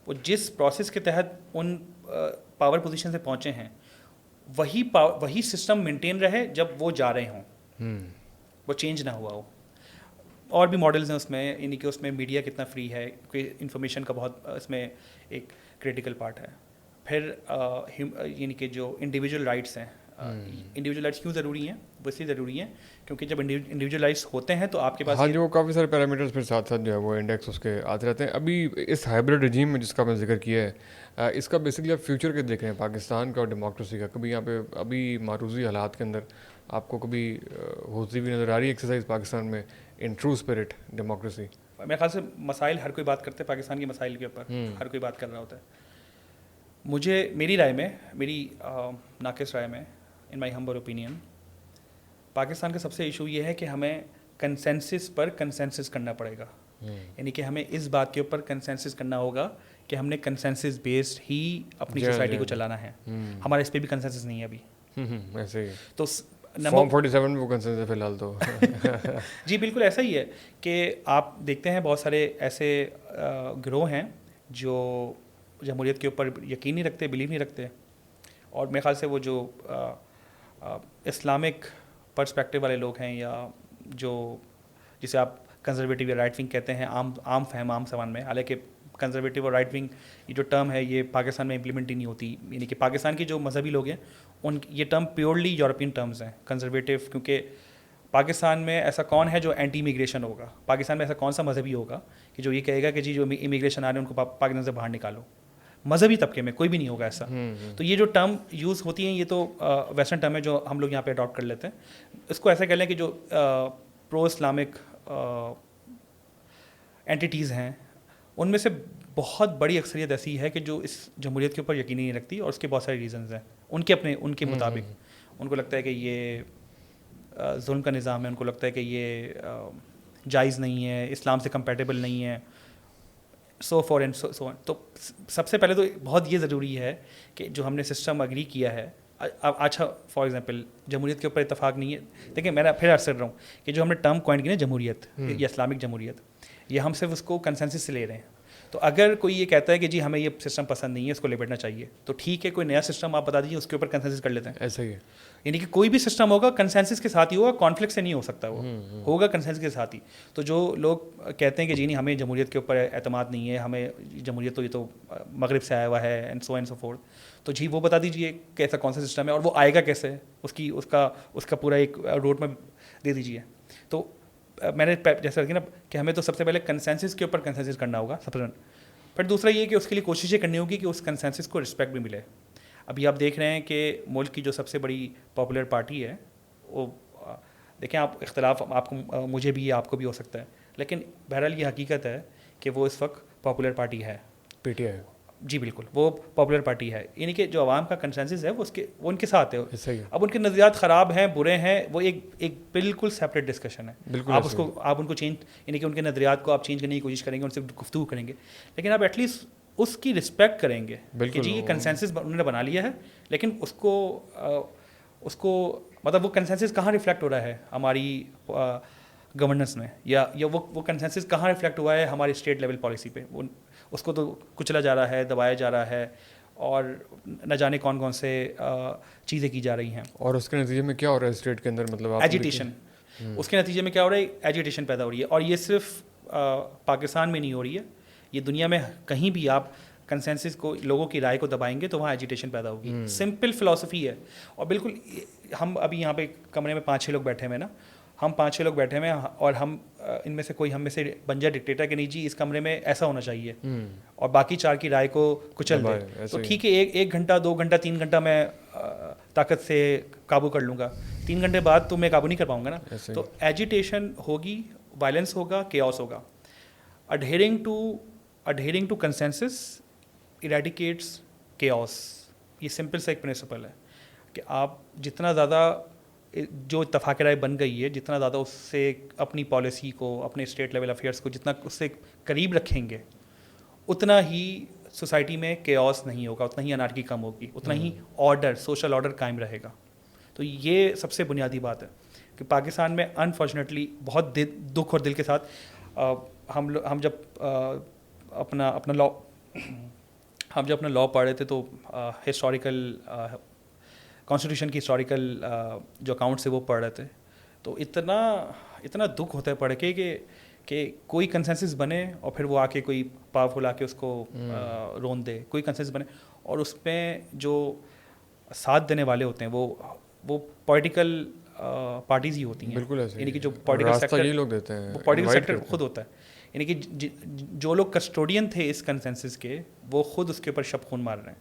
Speaker 2: وہ جس پروسیس کے تحت ان پاور پوزیشن سے پہنچے ہیں وہی سسٹم مینٹین رہے جب وہ جا رہے ہوں, وہ چینج نہ ہوا ہو. اور بھی ماڈلز ہیں اس میں, یعنی کہ اس میں میڈیا کتنا فری ہے, کہ انفارمیشن کا بہت اس میں ایک کریٹیکل پارٹ ہے. پھر یعنی کہ جو انڈیویجول رائٹس ہیں, انڈیویجول رائٹس کیوں ضروری ہیں, وہ اس لیے ضروری ہیں کیونکہ جب انڈیویجول رائٹس ہوتے ہیں تو آپ کے پاس,
Speaker 3: ہاں جو کافی سارے پیرامیٹرز پھر ساتھ جو ہے وہ انڈیکس اس کے آتے رہتے ہیں. ابھی اس ہائبرڈ رجیم میں جس کا میں ذکر کیا ہے, اس کا بیسکلی آپ فیوچر کے دیکھ رہے ہیں پاکستان کا اور ڈیموکریسی کا. کبھی یہاں پہ ابھی معروضی حالات کے اندر آپ کو کبھی ہوتی ہوئی نظر آ رہی ہے ایکسرسائز پاکستان میں ان ٹرو اسپرٹ ڈیموکریسی؟
Speaker 2: میرے خیال سے مسائل ہر کوئی بات کرتے ہیں, پاکستان کے مسائل کے اوپر ہر کوئی بات کر رہا ہوتا ہے. میری رائے میں, میری ناقص رائے میں, ان مائی ہمبل اوپینین, پاکستان کا سب سے ایشو یہ ہے کہ ہمیں کنسنسس پر کنسنسس کرنا پڑے گا. یعنی کہ ہمیں اس بات کے اوپر کنسنسس کرنا ہوگا کہ ہم نے کنسنسس بیسڈ ہی اپنی سوسائٹی کو چلانا ہے. ہمارا اس پہ بھی کنسنسس نہیں ہے ابھی.
Speaker 3: ایسے ہی
Speaker 2: تو
Speaker 3: فارم 47 میں وہ کنسنسس ہے فی الحال تو.
Speaker 2: جی بالکل ایسا ہی ہے کہ آپ دیکھتے ہیں بہت سارے ایسے گروہ ہیں جو جمہوریت کے اوپر یقین نہیں رکھتے, بلیو نہیں رکھتے, اور میرے خیال سے وہ جو اسلامک پرسپیکٹیو والے لوگ ہیں, یا جو جسے آپ کنزرویٹو یا رائٹ ونگ کہتے ہیں عام فہم عام زبان میں, حالانکہ کنزرویٹو اور رائٹ ونگ یہ جو ٹرم ہے یہ پاکستان میں امپلیمنٹ ہی نہیں ہوتی. یعنی کہ پاکستان کے جو مذہبی لوگ ہیں یہ ٹرم پیورلی یورپین ٹرمز ہیں, کنزرویٹو, کیونکہ پاکستان میں ایسا کون ہے جو اینٹی امیگریشن ہوگا, پاکستان میں ایسا کون سا مذہبی ہوگا کہ جو یہ کہے گا کہ جی جو امیگریشن آ رہے ہیں ان کو پاکستان سے باہر نکالو. مذہبی طبقے میں کوئی بھی نہیں ہوگا ایسا. تو یہ جو ٹرم یوز ہوتی ہیں یہ تو ویسٹرن ٹرم ہے جو ہم لوگ یہاں پہ اڈاپٹ کر لیتے ہیں. اس کو ایسا کہہ لیں کہ جو پرو اسلامک اینٹیٹیز ہیں ان میں سے بہت بڑی اکثریت ایسی ہے کہ جو اس جمہوریت کے اوپر یقین نہیں رکھتی, اور اس کے بہت سارے ریزنز ہیں ان کے مطابق. ان کو لگتا ہے کہ یہ ظلم کا نظام ہے, ان کو لگتا ہے کہ یہ جائز نہیں ہے, اسلام سے کمپیٹیبل نہیں ہے, سو فور. تو سب سے پہلے تو بہت یہ ضروری ہے کہ جو ہم نے سسٹم اگری کیا ہے اچھا فار ایگزامپل جمہوریت کے اوپر اتفاق نہیں ہے. دیکھیں میں پھر عرض کر رہا ہوں کہ جو ہم نے ٹرم کوائن کی نا جمہوریت یا اسلامک جمہوریت, یہ ہم صرف اس کو کنسنسس سے لے رہے ہیں. تو اگر کوئی یہ کہتا ہے کہ جی ہمیں یہ سسٹم پسند نہیں ہے, اس کو لپٹنا چاہیے, تو ٹھیک ہے, کوئی نیا سسٹم آپ بتا دیجیے, اس کے اوپر کنسنسس کر لیتے ہیں.
Speaker 3: ایسا ہی ہے.
Speaker 2: یعنی کہ کوئی بھی سسٹم ہوگا کنسنسس کے ساتھ ہی ہوگا, کانفلکٹ سے نہیں ہو سکتا, وہ ہوگا کنسنسس کے ساتھ ہی. تو جو لوگ کہتے ہیں کہ جی نہیں ہمیں جمہوریت کے اوپر اعتماد نہیں ہے, ہمیں جمہوریت تو یہ تو مغرب سے آیا ہوا ہے اینڈ سو فورتھ, تو جی وہ بتا دیجیے کہ ایسا کون سا سسٹم ہے اور وہ آئے گا کیسے, اس کا پورا ایک روڈ میپ دے دیجیے. تو میں نے جیسا کہ نا کہ ہمیں تو سب سے پہلے کنسنسس کے اوپر کنسنسس کرنا ہوگا سب سے. پھر دوسرا یہ کہ اس کے لیے کوششیں کرنی ہوگی کہ اس کنسنسس کو رسپیکٹ بھی ملے. ابھی آپ دیکھ رہے ہیں کہ ملک کی جو سب سے بڑی پاپولر پارٹی ہے, وہ دیکھیں آپ اختلاف آپ کو مجھے بھی آپ کو بھی ہو سکتا ہے, لیکن بہرحال یہ حقیقت ہے کہ وہ اس وقت پاپولر پارٹی ہے,
Speaker 3: پی ٹی آئی.
Speaker 2: جی بالکل وہ پاپولر پارٹی ہے. یعنی کہ جو عوام کا کنسنسس ہے وہ ان کے ساتھ ہے.
Speaker 3: صحیح ہے.
Speaker 2: اب ان کے نظریات خراب ہیں, برے ہیں, وہ ایک بالکل سیپریٹ ڈسکشن ہے. آپ ان کو چینج, یعنی کہ ان کے نظریات کو آپ چینج کرنے کی کوشش کریں گے, ان سے گفتگو کریں گے, لیکن آپ ایٹ لیسٹ اس کی رسپیکٹ کریں گے کہ جی یہ کنسنسس انہوں نے بنا لیا ہے, لیکن اس کو مطلب وہ کنسنسس کہاں ریفلیکٹ ہو رہا ہے ہماری گورننس میں, یا وہ کنسنسس کہاں ریفلیکٹ ہوا ہے ہماری اسٹیٹ لیول پالیسی پہ. اس کو تو کچلا جا رہا ہے, دبایا جا رہا ہے, اور نہ جانے کون کون سے چیزیں کی جا رہی ہیں.
Speaker 3: اور اس کے نتیجے میں کیا ہو رہا ہے اسٹیٹ کے اندر, مطلب
Speaker 2: ایجیٹیشن. اس کے نتیجے میں کیا ہو رہا ہے, ایجیٹیشن پیدا ہو رہی ہے. اور یہ صرف پاکستان میں نہیں ہو رہی ہے, یہ دنیا میں کہیں بھی آپ کنسنسس کو, لوگوں کی رائے کو دبائیں گے تو وہاں ایجیٹیشن پیدا ہوگی. سمپل فلاسفی ہے. اور بالکل ہم ابھی یہاں پہ کمرے میں 5-6 لوگ بیٹھے ہوئے ہیں نا, ہم 5-6 لوگ بیٹھے ہوئے ہیں, اور ہم ان میں سے کوئی ہم میں سے بن جائے ڈکٹیٹر کہ نہیں جی اس کمرے میں ایسا ہونا چاہیے, اور باقی 4 کی رائے کو کچل دے, تو ٹھیک ہے 1 گھنٹہ 2 گھنٹہ 3 گھنٹہ میں طاقت سے قابو کر لوں گا, 3 گھنٹے بعد تو میں قابو نہیں کر پاؤں گا نا. تو ایجیٹیشن ہوگی, وائلنس ہوگا, کیوس ہوگا. adhering to consensus eradicates chaos. یہ سمپل سا ایک پرنسپل ہے کہ آپ جتنا زیادہ جو اتفاق رائے بن گئی ہے, جتنا زیادہ اس سے اپنی پالیسی کو, اپنے اسٹیٹ لیول افیئرس کو جتنا اس سے قریب رکھیں گے, اتنا ہی سوسائٹی میں کیوس نہیں ہوگا, اتنا ہی انارکی کم ہوگی, اتنا ہی آرڈر, سوشل آرڈر قائم رہے گا. تو یہ سب سے بنیادی بات ہے کہ پاکستان میں انفارچونیٹلی بہت دکھ اور دل کے ساتھ ہم جب اپنا لا پڑھ رہے تھے تو ہسٹوریکل کانسٹیٹیوشن کی ہسٹوریکل جو اکاؤنٹس ہے وہ پڑھ رہے تھے, تو اتنا دکھ ہوتا ہے پڑھ کے کہ کوئی کنسنسس بنے اور پھر وہ آ کے کوئی پاورفل آ کے اس کو رون دے. کوئی کنسنسس بنے اور اس میں جو ساتھ دینے والے ہوتے ہیں وہ پولیٹیکل پارٹیز ہی ہوتی ہیں. یعنی کہ جو پولیٹیکل سیکٹر
Speaker 3: یہ لوگ دیتے ہیں,
Speaker 2: وہ پولیٹیکل سیکٹر خود ہوتا ہے. یعنی کہ جو لوگ کسٹوڈین تھے اس کنسنسس کے, وہ خود اس کے اوپر شب خون مار رہے ہیں.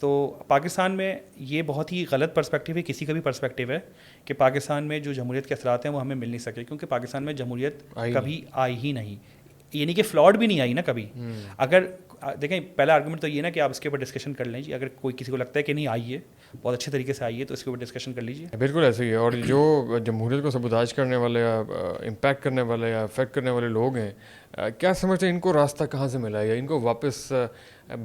Speaker 2: تو پاکستان میں یہ بہت ہی غلط پرسپیکٹیو ہے, کسی کا بھی پرسپیکٹیو ہے کہ پاکستان میں جو جمہوریت کے اثرات ہیں وہ ہمیں مل نہیں سکے, کیونکہ پاکستان میں جمہوریت کبھی آئی ہی نہیں, یعنی کہ فلاڈ بھی نہیں آئی نا کبھی. اگر دیکھیں پہلا آرگومنٹ تو یہ نا کہ آپ اس کے اوپر ڈسکشن کر لیں جی, اگر کوئی کسی کو لگتا ہے کہ نہیں آئی ہے, بہت اچھے طریقے سے آئی ہے, تو اس کے اوپر ڈسکشن کر لیجیے.
Speaker 3: بالکل ایسے ہی ہے. اور جو جمہوریت کو سبوتاج کرنے والے یا امپیکٹ کرنے والے یا افیکٹ کرنے والے لوگ ہیں, کیا سمجھتے ہیں ان کو راستہ کہاں سے ملا ہے, یا ان کو واپس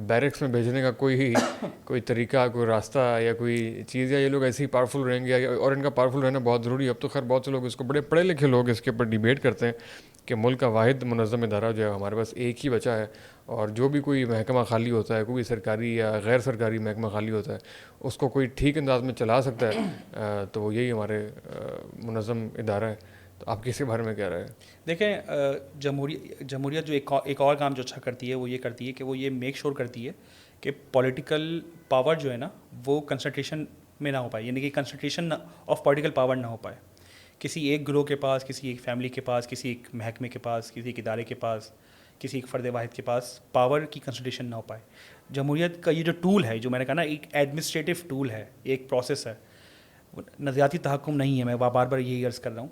Speaker 3: بیرکس میں بھیجنے کا کوئی طریقہ, کوئی راستہ یا کوئی چیز, یا یہ لوگ ایسے ہی پاورفل رہیں گے, اور ان کا پاورفل رہنا بہت ضروری ہے. اب تو خیر بہت سے لوگ اس کو, بڑے پڑھے لکھے لوگ اس کے اوپر ڈیبیٹ کرتے ہیں کہ ملک کا واحد منظم ادارہ جو ہے ہمارے پاس ایک ہی بچا ہے, اور جو بھی کوئی محکمہ خالی ہوتا ہے, کوئی سرکاری یا غیر سرکاری محکمہ خالی ہوتا ہے, اس کو کوئی ٹھیک انداز میں چلا سکتا ہے, تو وہ یہی ہمارے منظم ادارہ ہے. تو آپ کس کے بارے میں کہہ رہے ہیں؟
Speaker 2: دیکھیں جمہوریت جو ایک اور کام جو اچھا کرتی ہے وہ یہ کرتی ہے کہ وہ یہ میک شور کرتی ہے کہ پولیٹیکل پاور جو ہے نا وہ کنسنٹریشن میں نہ ہو پائے, یعنی کہ کنسنٹریشن آف پولیٹیکل پاور نہ ہو پائے کسی ایک گروہ کے پاس, کسی ایک فیملی کے پاس, کسی ایک محکمے کے پاس, کسی ایک ادارے کے پاس, کسی ایک فرد واحد کے پاس پاور کی کنسنٹریشن نہ ہو پائے. جمہوریت کا یہ جو ٹول ہے, جو میں نے کہا نا ایک ایڈمنسٹریٹو ٹول ہے, ایک پروسیس ہے, نظریاتی تحکم نہیں ہے, میں بار بار یہی عرض کر رہا ہوں.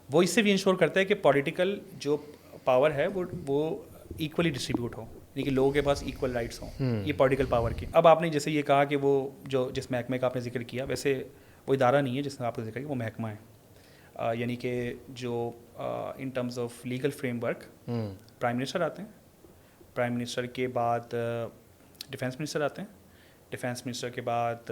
Speaker 2: وہ اس سے بھی انشور کرتا ہے کہ پولیٹیکل جو پاور ہے وہ ایکولی ڈسٹریبیوٹ ہو, یعنی کہ لوگوں کے پاس ایکول رائٹس ہوں, یہ پولیٹیکل پاور کی. اب آپ نے جیسے یہ کہا کہ وہ جس محکمے کا آپ نے ذکر کیا, ویسے وہ ادارہ نہیں ہے جس نے آپ نے ذکر کیا, وہ محکمہ ہے. یعنی کہ جو in terms of legal frame work prime minister آتے ہیں, پرائم منسٹر کے بعد ڈیفینس منسٹر آتے ہیں, ڈیفینس منسٹر کے بعد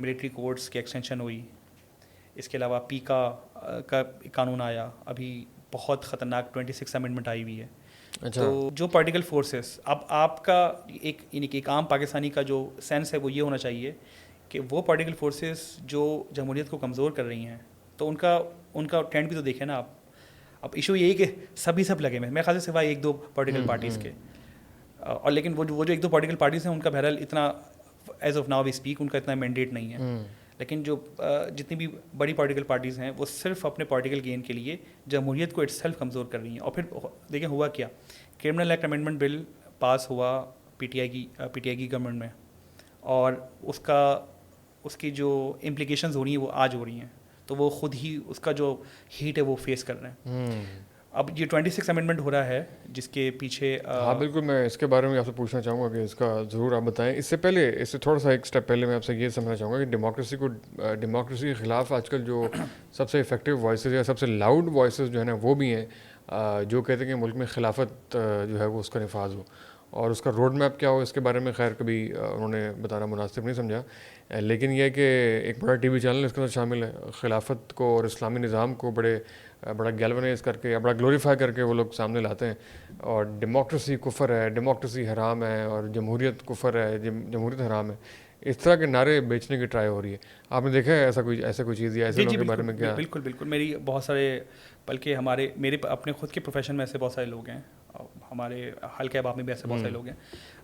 Speaker 2: ملٹری کورٹس کی ایکسٹینشن ہوئی. اس کے علاوہ پیکا کا قانون آیا, ابھی بہت خطرناک 26 امینڈمنٹ آئی ہوئی ہے. تو جو پولیٹیکل فورسز, اب آپ کا ایک یعنی کہ ایک عام پاکستانی کا جو سینس ہے وہ یہ ہونا چاہیے کہ وہ پولیٹیکل فورسز جو جمہوریت کو کمزور کر رہی ہیں تو ان کا ٹرینڈ بھی تو دیکھیں نا آپ. اب ایشو یہی کہ سب لگے میں خیال سے سوائے 1-2 پولیٹیکل پارٹیز کے, اور لیکن وہ جو 1-2 پولیٹیکل پارٹیز ہیں ان کا بہرحال اتنا as of now we speak ان کا اتنا مینڈیٹ نہیں ہے. لیکن جو جتنی بھی بڑی پولیٹیکل پارٹیز ہیں وہ صرف اپنے پولیٹیکل گین کے لیے جمہوریت کو اٹ سیلف کمزور کر رہی ہیں. اور پھر دیکھیں ہوا کیا, کرمنل ایکٹ امینڈمنٹ بل پاس ہوا پی ٹی آئی کی گورنمنٹ میں, اور اس کی جو امپلیکیشنز ہو رہی ہیں وہ آج ہو رہی ہیں, تو وہ خود ہی اس کا جو ہیٹ ہے وہ فیس کر رہے ہیں. اب یہ 26 امینڈمنٹ ہو رہا ہے جس کے پیچھے
Speaker 3: ہاں بالکل, میں اس کے بارے میں آپ سے پوچھنا چاہوں گا کہ اس کا ضرور آپ بتائیں. اس سے تھوڑا سا ایک اسٹیپ پہلے میں آپ سے یہ سمجھنا چاہوں گا کہ ڈیموکریسی کے خلاف آج کل جو سب سے افیکٹو وائسز یا سب سے لاؤڈ وائسز جو ہے نا وہ بھی ہیں جو کہتے ہیں کہ ملک میں خلافت جو ہے وہ اس کا نفاذ ہو, اور اس کا روڈ میپ کیا ہو اس کے بارے میں خیر کبھی انہوں نے بتانا مناسب نہیں سمجھا. لیکن یہ کہ ایک بڑا ٹی وی چینل اس کے اندر شامل ہے, خلافت کو اور اسلامی نظام کو بڑا گیلونائز کر کے یا بڑا گلوریفائی کر کے وہ لوگ سامنے لاتے ہیں, اور ڈیموکریسی کفر ہے, ڈیموکریسی حرام ہے, اور جمہوریت کفر ہے, جمہوریت حرام ہے, اس طرح کے نعرے بیچنے کی ٹرائی ہو رئی ہے. آپ نے دیکھا ہے ایسا کوئی چیز یا ایسے لوگوں کے بارے میں کیا؟
Speaker 2: بالکل میری بہت سارے, بلکہ میرے اپنے خود کے پروفیشن میں ایسے بہت سارے لوگ ہیں, ہمارے حلقہ احباب میں بھی ایسے بہت سارے لوگ ہیں.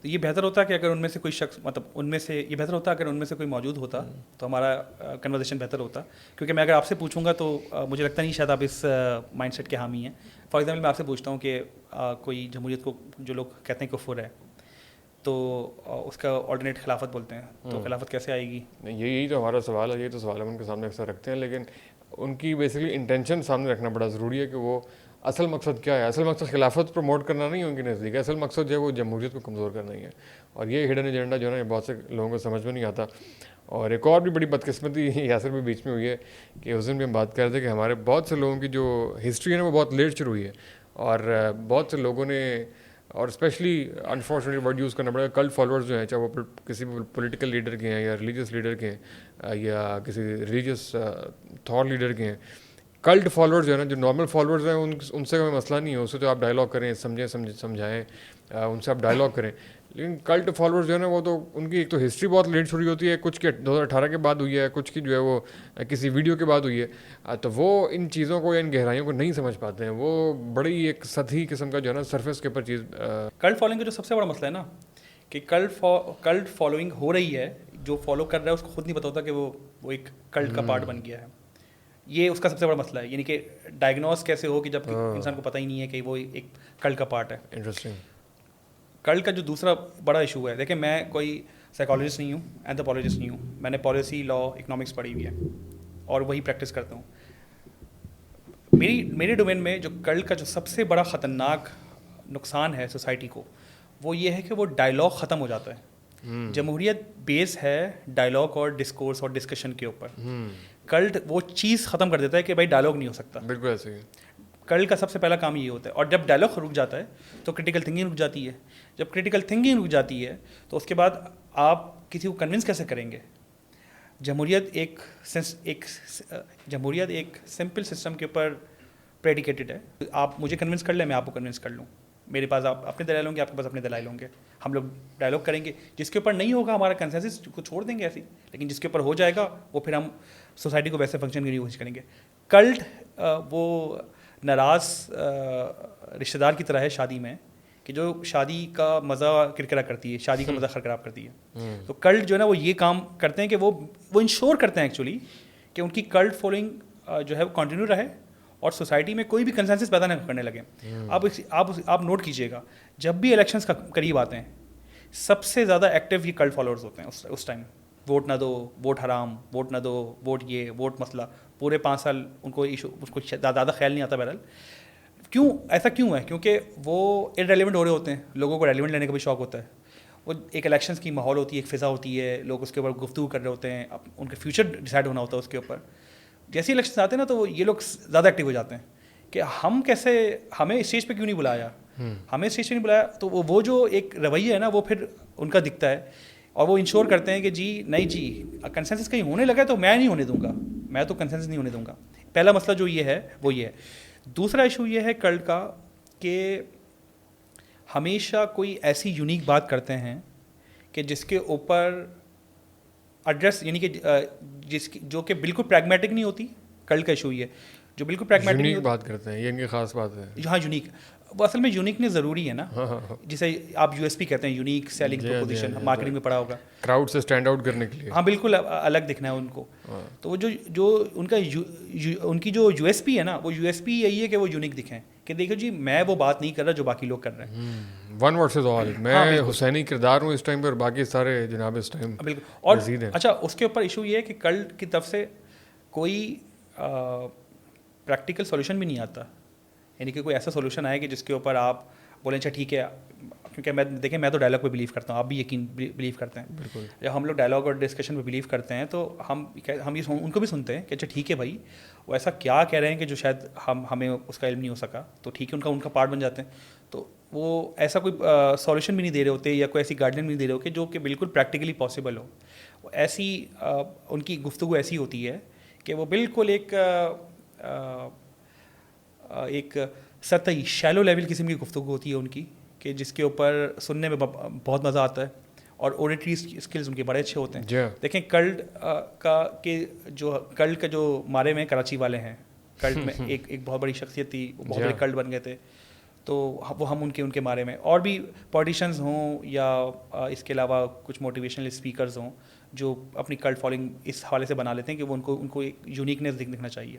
Speaker 2: تو یہ بہتر ہوتا ہے کہ اگر ان میں سے کوئی شخص اگر ان میں سے کوئی موجود ہوتا تو ہمارا کنورزیشن بہتر ہوتا, کیونکہ میں اگر آپ سے پوچھوں گا تو مجھے لگتا نہیں شاید آپ اس مائنڈ سیٹ کے حامی ہیں. فار ایگزامپل میں آپ سے پوچھتا ہوں کہ کوئی جمہوریت کو جو لوگ کہتے ہیں کفر ہے تو اس کا آلٹرنیٹ خلافت بولتے ہیں, تو خلافت کیسے آئے گی؟
Speaker 3: یہی تو ہمارا سوال ہے, یہی تو سوال ہم ان کے سامنے اکثر رکھتے ہیں, لیکن ان کی بیسکلی انٹینشن سامنے رکھنا بڑا ضروری ہے کہ وہ اصل مقصد کیا ہے. اصل مقصد خلافت پروموٹ کرنا نہیں ہے ان کے نزدیک, اصل مقصد جو ہے وہ جمہوریت کو کمزور کرنا ہی ہے. اور یہ ہڈن ایجنڈا جو ہے نا یہ بہت سے لوگوں کو سمجھ میں نہیں آتا. اور ایک اور بھی بڑی بدقسمتی یاسر بھی بیچ میں ہوئی ہے کہ اس دن بھی ہم بات کر رہے تھے کہ ہمارے بہت سے لوگوں کی جو ہسٹری ہے نا وہ بہت لیٹ شروع ہوئی ہے, اور بہت سے لوگوں نے, اور اسپیشلی انفارچونیٹلی ورڈ یوز کرنا پڑے گا, کلٹ فالوورز جو ہیں, چاہے وہ کسی بھی پولیٹیکل لیڈر کے ہیں یا ریلیجیس لیڈر کے ہیں یا کسی ریلیجیس تھاٹ لیڈر کے ہیں, کلٹ فالوورز جو ہے نا, جو نارمل فالوورز ہیں ان سے کوئی مسئلہ نہیں ہے, اس سے تو آپ ڈائلاگ کریں, سمجھائیں, ان سے آپ ڈائلاگ کریں. لیکن کلٹ فالوورز جو ہے نا وہ تو ان کی ایک تو ہسٹری بہت لیٹ شروع ہوتی ہے, کچھ کی 2018 کے بعد ہوئی ہے, کچھ کی جو ہے وہ کسی ویڈیو کے بعد ہوئی ہے, تو وہ ان چیزوں کو یا ان گہرائیوں کو نہیں سمجھ پاتے ہیں. وہ بڑی ایک سطحی قسم کا جو ہے نا سرفیس کے اوپر چیز.
Speaker 2: کلٹ فالوئنگ کا جو سب سے بڑا مسئلہ ہے نا کہ کلٹ فالوئنگ ہو رہی ہے, جو فالو کر رہا ہے اس کو خود نہیں پتا ہوتا کہ وہ ایک کلٹ کا پارٹ بن گیا ہے. یہ اس کا سب سے بڑا مسئلہ ہے, یعنی کہ ڈائگنوز کیسے ہو کہ جب انسان کو پتہ ہی نہیں ہے کہ وہ ایک کلٹ کا پارٹ ہے.
Speaker 3: انٹرسٹنگ.
Speaker 2: کلٹ کا جو دوسرا بڑا ایشو ہے, دیکھیں میں کوئی سائیکالوجسٹ نہیں ہوں, اینتھروپولوجسٹ نہیں ہوں, میں نے پالیسی, لا, اکنامکس پڑھی ہوئی ہے اور وہی پریکٹس کرتا ہوں. میرے ڈومین میں جو کلٹ کا جو سب سے بڑا خطرناک نقصان ہے سوسائٹی کو, وہ یہ ہے کہ وہ ڈائلاگ ختم ہو جاتا ہے. جمہوریت بیس ہے ڈائلاگ اور ڈسکورس اور ڈسکشن کے اوپر. کلٹ وہ چیز ختم کر دیتا ہے کہ بھائی ڈائلاگ نہیں ہو سکتا.
Speaker 3: بالکل ایسے ہی.
Speaker 2: کلٹ کا سب سے پہلا کام یہ ہوتا ہے, اور جب ڈائلاگ رک جاتا ہے تو کریٹیکل تھنکنگ رک جاتی ہے. جب کریٹیکل تھنکنگ رک جاتی ہے تو اس کے بعد آپ کسی کو کنونس کیسے کریں گے؟ جمہوریت ایک سمپل سسٹم کے اوپر پریڈیکیٹڈ ہے. آپ مجھے کنونس کر لیں, میں آپ کو کنونس کر لوں, میرے پاس آپ اپنے دلائل ہوں گے, آپ کے پاس اپنے دلائل ہوں گے, ہم لوگ ڈائلاگ کریں گے. جس کے اوپر نہیں ہوگا ہمارا کنسنسس کو چھوڑ دیں گے ایسی, لیکن جس کے اوپر ہو جائے گا وہ پھر ہم سوسائٹی کو ویسے فنکشن کرنے کی کوشش کریں گے. کلٹ وہ ناراض رشتہ دار کی طرح ہے شادی میں, کہ جو شادی کا مزہ کرکرا کرتی ہے, شادی کا مزہ خراب کرتی ہے. تو کلٹ جو ہے نا وہ یہ کام کرتے ہیں کہ وہ انشور کرتے ہیں ایکچولی کہ ان کی کلٹ فالوئنگ جو ہے وہ کنٹینیو رہے اور سوسائٹی میں کوئی بھی کنسنسس پیدا نہ کرنے لگے. آپ نوٹ کیجیے گا, جب بھی الیکشنس کا قریب آتے ہیں سب سے زیادہ ایکٹیو یہ کلٹ فالوورز ہوتے ہیں اس ٹائم. ووٹ نہ دو, ووٹ حرام, ووٹ نہ دو, ووٹ یہ, ووٹ مسئلہ. پورے 5 سال ان کو زیادہ خیال نہیں آتا. بہرحال کیوں ایسا کیوں ہے؟ کیونکہ وہ ارریلیونٹ ہو رہے ہوتے ہیں, لوگوں کو ریلیونٹ لینے کا بھی شوق ہوتا ہے. وہ ایک الیکشنس کی ماحول ہوتی ہے, ایک فضا ہوتی ہے, لوگ اس کے اوپر گفتگو کر رہے ہوتے ہیں, ان کا فیوچر ڈیسائڈ ہونا ہوتا ہے اس کے اوپر. جیسے الیکشنس آتے ہیں نا تو یہ لوگ زیادہ ایکٹیو ہو جاتے ہیں کہ ہمیں اسٹیج پہ کیوں نہیں بلایا, ہمیں اسٹیج پہ نہیں بلایا. تو وہ جو ایک رویہ ہے نا وہ پھر ان کا دکھتا ہے. اور وہ انشور کرتے ہیں کہ جی نہیں جی کنسنسس کہیں ہونے لگا ہے تو میں نہیں ہونے دوں گا, میں تو کنسنسس نہیں ہونے دوں گا. پہلا مسئلہ جو یہ ہے وہ یہ ہے. دوسرا ایشو یہ ہے کلٹ کا کہ ہمیشہ کوئی ایسی یونیک بات کرتے ہیں کہ جس کے اوپر ایڈریس, یعنی کہ جو کہ بالکل پریگمیٹک نہیں ہوتی. کلٹ کا ایشو یہ ہے جو بالکل پریگمیٹک نہیں
Speaker 3: بات کرتے ہیں, یہ ان کی خاص بات ہے.
Speaker 2: ہاں یونیک, وہ اصل میں یونیکنیس ضروری ہے نا, جسے آپ یو ایس پی کہتے ہیں, یونیک سیلنگ پروپوزیشن, مارکیٹنگ میں پڑھا ہوگا,
Speaker 3: کراؤڈ سے اسٹینڈ آؤٹ کرنے کے لیے.
Speaker 2: ہاں بالکل الگ دکھنا ہے ان کو. تو وہ جو ان کا ان کی جو یو ایس پی ہے نا, وہ یو ایس پی یہی ہے کہ وہ یونیک دکھیں کہ دیکھو جی میں وہ بات نہیں کر رہا جو باقی لوگ کر رہے ہیں.
Speaker 3: ون ورسز آل, میں حسینی کردار ہوں اس ٹائم پہ اور باقی سارے جناب اس ٹائم
Speaker 2: بالکل. اور اچھا اس کے اوپر ایشو یہ ہے کہ کلٹ کی طرف سے کوئی پریکٹیکل سولوشن بھی نہیں آتا. یعنی کہ کوئی ایسا سولوشن آئے کہ جس کے اوپر آپ بولیں اچھا ٹھیک ہے, کیونکہ میں تو ڈائلاگ پہ بلیو کرتا ہوں, آپ بھی یقین بلیو کرتے ہیں.
Speaker 3: بالکل.
Speaker 2: جب ہم لوگ ڈائلاگ اور ڈسکشن پہ بلیو کرتے ہیں تو ہم ان کو بھی سنتے ہیں کہ اچھا ٹھیک ہے بھائی وہ ایسا کیا کہہ رہے ہیں کہ جو شاید ہمیں اس کا علم نہیں ہو سکا, تو ٹھیک ہے ان کا پارٹ بن جاتے ہیں. تو وہ ایسا کوئی سولوشن بھی نہیں دے رہے ہوتے یا کوئی ایسی گائیڈ لائن بھی نہیں دے رہے ہوتے جو کہ بالکل پریکٹیکلی پاسبل ہو. ایسی ان کی گفتگو ایسی ہوتی ہے کہ وہ بالکل ایک سطحی شیلو لیول قسم کی گفتگو ہوتی ہے ان کی, کہ جس کے اوپر سننے میں بہت مزہ آتا ہے اور اوریٹری اسکلز ان کے بڑے اچھے ہوتے ہیں. دیکھیں کلٹ کا جو مارے میں کراچی والے ہیں, کلٹ میں ایک بہت بڑی شخصیت تھی, وہ بہت بڑے کلٹ بن گئے تھے. تو وہ ہم ان کے مارے میں, اور بھی پولیٹیشینز ہوں یا اس کے علاوہ کچھ موٹیویشنل اسپیکرز ہوں جو اپنی کلٹ فالوئنگ اس حوالے سے بنا لیتے ہیں کہ وہ ان کو ایک یونیکنیس دکھنا چاہیے.